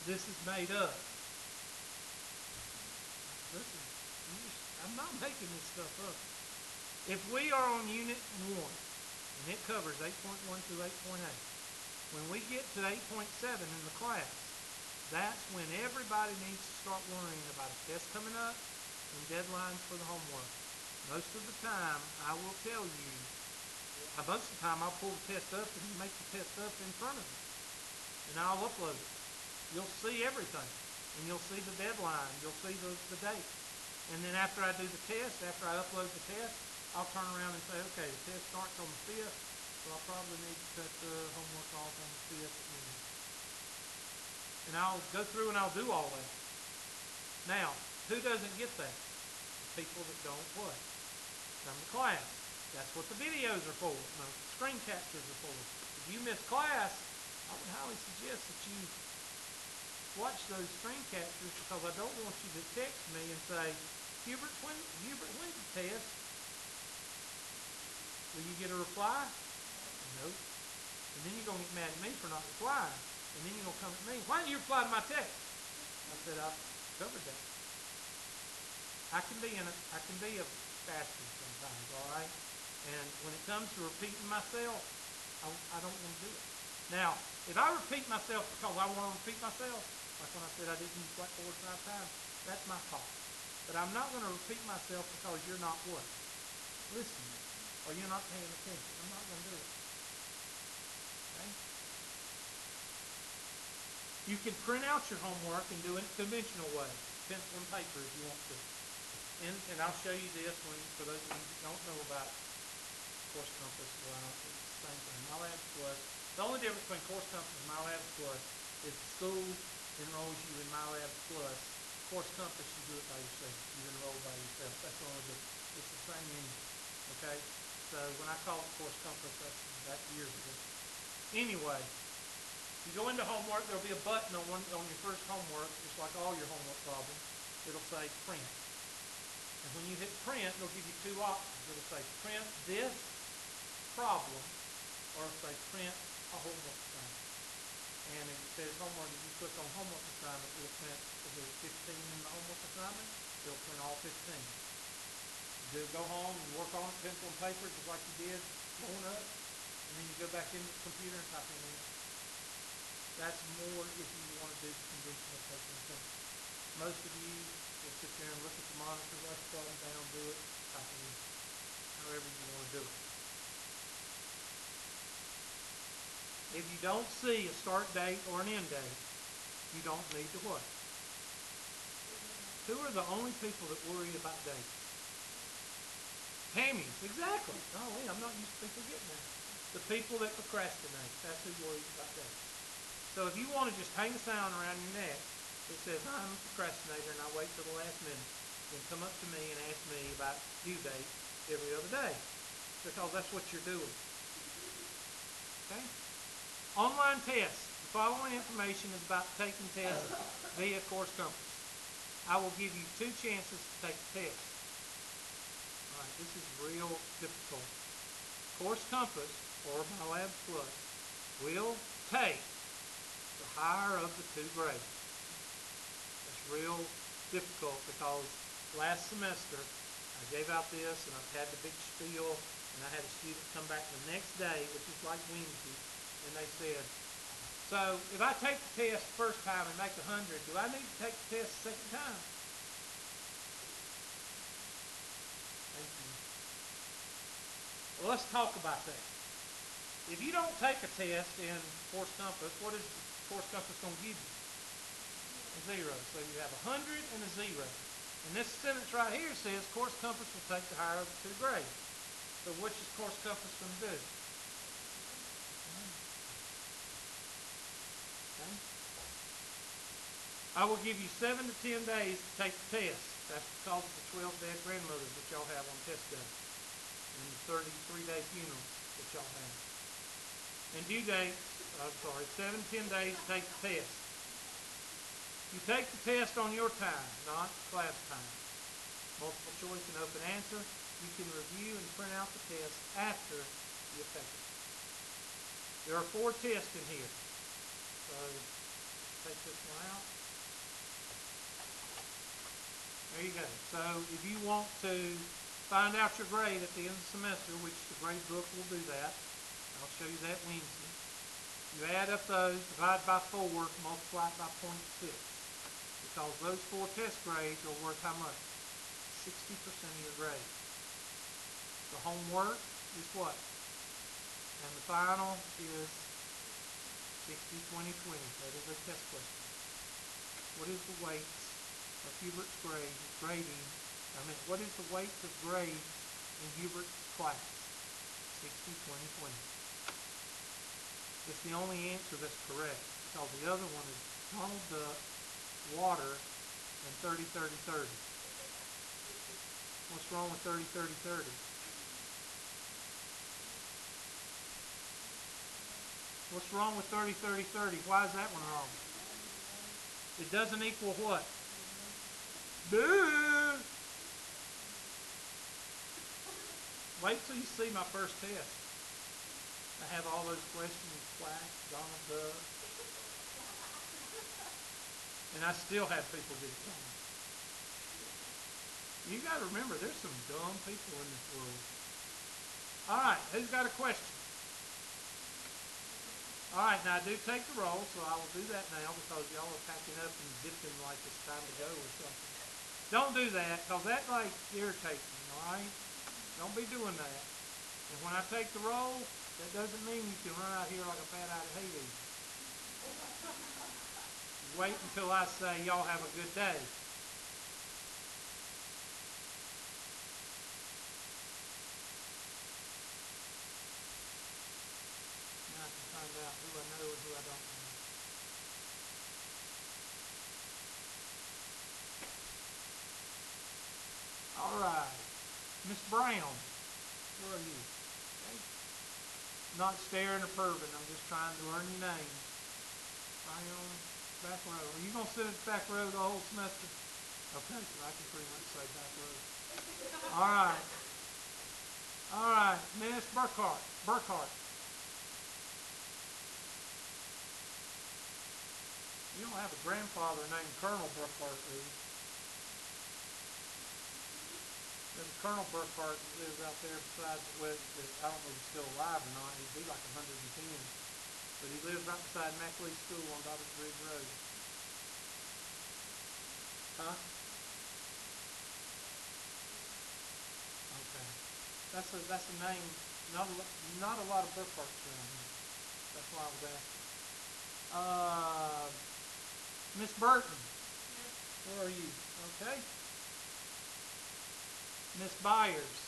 this is made up. Listen, I'm not making this stuff up. If we are on Unit 1, and it covers 8.1 through 8.8, when we get to 8.7 in the class, that's when everybody needs to start worrying about a test coming up and deadlines for the homework. Most of the time, I will tell you, most of the time I'll pull the test up and make the test up in front of me, and I'll upload it. You'll see everything. and you'll see the deadline, you'll see the date. And then after I do the test, after I upload the test, I'll turn around and say, okay, the test starts on the 5th, so I probably need to cut the homework off on the 5th at noon. And I'll go through and I'll do all that. Now, who doesn't get that? The people that don't what? Come to class. That's what the videos are for. No, screen captures are for. If you miss class, I would highly suggest that you watch those screen captures, because I don't want you to text me and say, Hubert, when's the test? Will you get a reply? No. And then you're going to get mad at me for not replying. And then you're going to come at me, why didn't you reply to my text? I said, I covered that. I can be a bastard sometimes, all right? And when it comes to repeating myself, I don't want to do it. Now, if I repeat myself because I want to repeat myself, like when I said I didn't use Blackboard 5 times, that's my fault. But I'm not going to repeat myself because you're not what? Listening, or you're not paying attention. I'm not going to do it. Okay? You can print out your homework and do it a conventional way, pencil and paper if you want to. And I'll show you this for those of you that don't know about Course Compass. Well, it's the same thing. MyLabs Plus. The only difference between Course Compass and MyLabs Plus is the school enrolls you in MyLabs Plus. Course Compass, you do it by yourself. You enroll by yourself. That's the only difference. It's the same engine. Okay? So when I call it Course Compass, that's years ago. Anyway, you go into homework, there'll be a button on your first homework, just like all your homework problems. It'll say print. And when you hit print, it'll give you two options. It'll say print this problem, or it'll say print a homework assignment. And if it says homework, if you click on homework assignment, it'll print, if there's 15 in the homework assignment, it'll print all 15. You go home and work on it, pencil and paper, just like you did growing up, and then you go back into the computer and type in the answer. That's more if you want to do the conventional paper and pencil. Most of you will sit there and look at the monitor, write the problem down, do it, type it in, however you want to do it. If you don't see a start date or an end date, you don't need to what? Who are the only people that worry about dates? Hammies, exactly. Oh, I'm not used to people getting that. The people that procrastinate, that's who worries about dates. So if you want to just hang a sign around your neck that says, I'm a procrastinator and I wait till the last minute, then come up to me and ask me about due date every other day, because that's what you're doing. Okay? Online tests. The following information is about taking tests via Course Compass. I will give you 2 chances to take the test. All right, this is real difficult. Course Compass, or MyLabs Plus, will take the higher of the 2 grades. That's real difficult because last semester I gave out this and I've had the big spiel, and I had a student come back the next day, which is like Wednesday, and they said, so if I take the test the first time and make 100, do I need to take the test the second time? Thank you. Well, let's talk about that. If you don't take a test in Course Compass, what is Course Compass going to give you? A 0. So you have 100 and a 0. And this sentence right here says Course Compass will take the higher of the 2 grades. So which is Course Compass going to do? Okay. I will give you 7 to 10 days to take the test. That's because of the 12 dead grandmothers that y'all have on test day, and the 33-day funeral that y'all have. And due dates, 7 to 10 days to take the test. You take the test on your time, not class time. Multiple choice and open answer. You can review and print out the test after you take it. There are 4 tests in here. So let's take this one out. There you go. So if you want to find out your grade at the end of the semester, which the grade book will do that, I'll show you that Wednesday. You add up those, divide by 4, multiply it by 0.6. Because those 4 test grades are worth how much? 60% of your grade. The homework is what? And the final is 60, 20, 20. That is a test question. What is the weights of Hubert's grading? What is the weights of grades in Hubert's class? 60, 20, 20. It's the only answer that's correct because the other one is Donald Duck, water, and 30, 30, 30. What's wrong with 30, 30, 30? What's wrong with 30, 30, 30? Why is that one wrong? It doesn't equal what? Duh! Wait till you see my first test. I have all those questions, quack, Donald Duck. And I still have people get it wrong. You got to remember, there's some dumb people in this world. All right, who's got a question? All right, now I do take the roll, so I will do that now because y'all are packing up and dipping like it's time to go or something. Don't do that because that like irritates me, all right? Don't be doing that. And when I take the roll, that doesn't mean you can run out here like a bat out of Hades. Wait until I say y'all have a good day. Now I can find out who I know and who I don't know. All right. Miss Brown, where are you? Okay. Not staring or perving. I'm just trying to learn your name. Brown, back row. Are you going to sit at the back row the whole semester? Okay, so I can pretty much say back row. All right. All right. Miss Burkhart. Burkhart. You don't have a grandfather named Colonel Burkhart, do you? There's Colonel Burkhart that lives out there beside, well, I don't know if he's still alive or not. He'd be like 110. But he lives right beside McLean School on Dobbins Bridge Road. Huh? Okay. That's a name. Not a lot of Burkharts around here. That's why I was asking. Miss Burton, where are you? Okay. Miss Byers.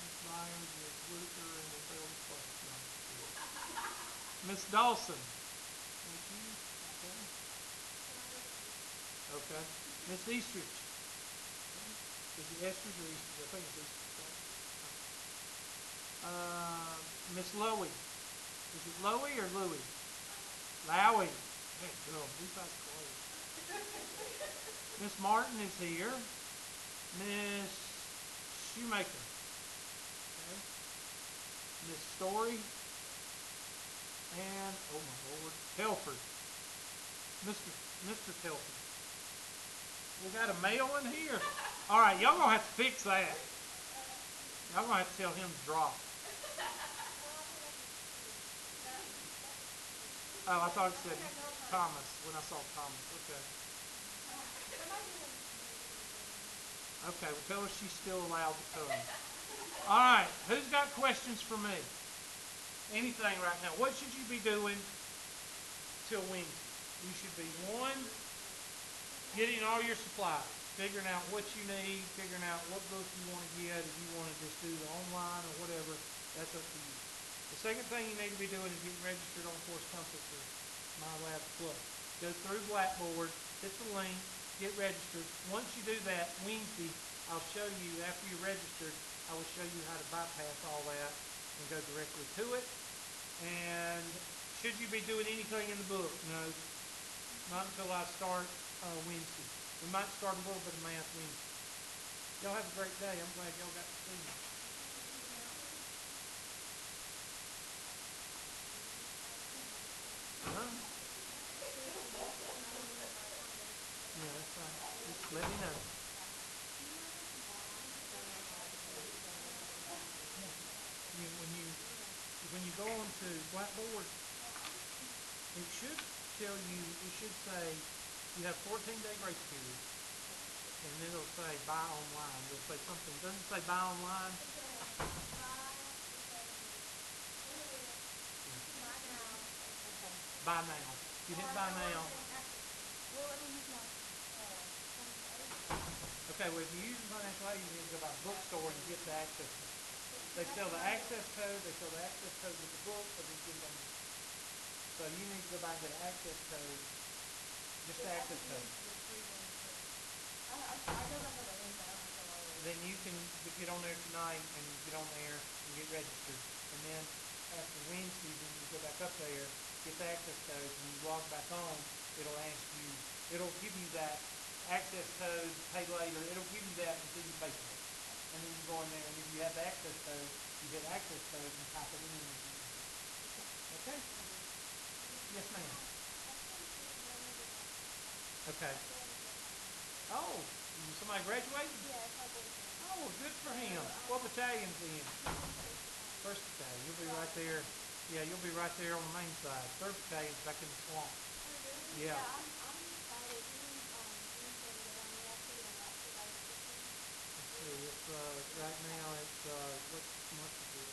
Miss Byers is Luther and the failed class. No, Miss Dawson. Thank you. Okay. Okay. Miss Eastridge. Okay. Is it Eastridge or Eastridge? I think it's Eastridge, right? Miss Lowy. Is it Lowy or Louie? Lowy. Heck, girl, these guys close. Miss Martin is here. Miss Shoemaker. Okay. Miss Story. And, oh my Lord, Telford. Mr. Telford. We got a male in here. All right, y'all gonna have to fix that. Y'all gonna have to tell him to drop. Oh, I thought it said Thomas when I saw Thomas. Okay. Okay, well tell her she's still allowed to come. All right, who's got questions for me? Anything right now. What should you be doing till Wednesday? You should be, one, getting all your supplies, figuring out what you need, figuring out what book you want to get, if you want to just do the online or whatever, that's up to you. The second thing you need to be doing is getting registered on Course Compass or My Lab Plus. Go through Blackboard, hit the link, get registered. Once you do that, Wednesday, I'll show you, after you're registered, I will show you how to bypass all that and go directly to it. And should you be doing anything in the book? No, not until I start Wednesday. We might start a little bit of math Wednesday. Y'all have a great day. I'm glad y'all got to see me. Huh? Yeah, that's right. Just let me know. When you go on to Blackboard, it should tell you, it should say you have 14-day grace period. And then it'll say buy online. It'll say something. Doesn't it say buy online? Yeah. Buy now. Get it by now. Well, let me use my, financial aid card. Okay, well, if you're using financial aid, you need to go by the bookstore and get the access code. They sell the access code, with the book, or they get it on the, so you need to go by and get an access code, just the access code. The free one for, I know I know the link, but I don't know all of it. Then you can get on there tonight and get on there and get registered. And then after Wednesday, then you go back up there, get the access code, and you log back on, it'll ask you, it'll give you that access code, pay later, it'll give you that until you pay for it. And then you go in there, and if you have the access code, you hit access code and type it in. Okay? Yes, ma'am. Okay. Oh, somebody graduating? Yeah, it's my boyfriend. Oh, good for him. What battalion's he in? First battalion. You'll be right there. Yeah, you'll be right there on the main side. Third battalion's back in the swamp. Oh, really? Yeah. I'm excited. June told me that I'm actually in about 2015. Let's see. It's right now. It's what month is it?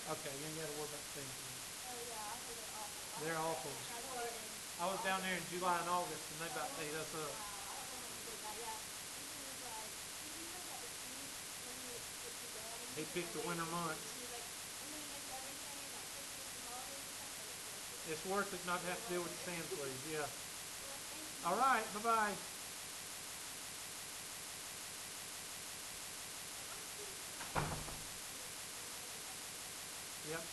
Okay, you ain't got to worry about things. Oh, yeah, I heard they're awful. They're awful. I started. I was down there in July and August, and they about ate us up. Wow, I don't know much about that. Yeah, he was like, he knows that the students, when he was with his dad, and He picked the winter months. he was like, I'm gonna miss everything, like Christmas and holidays and stuff, but it's worth it. It's worth it not to have to deal with the sand fleas. Yeah. Well, thank you. All right. Bye bye. Yep.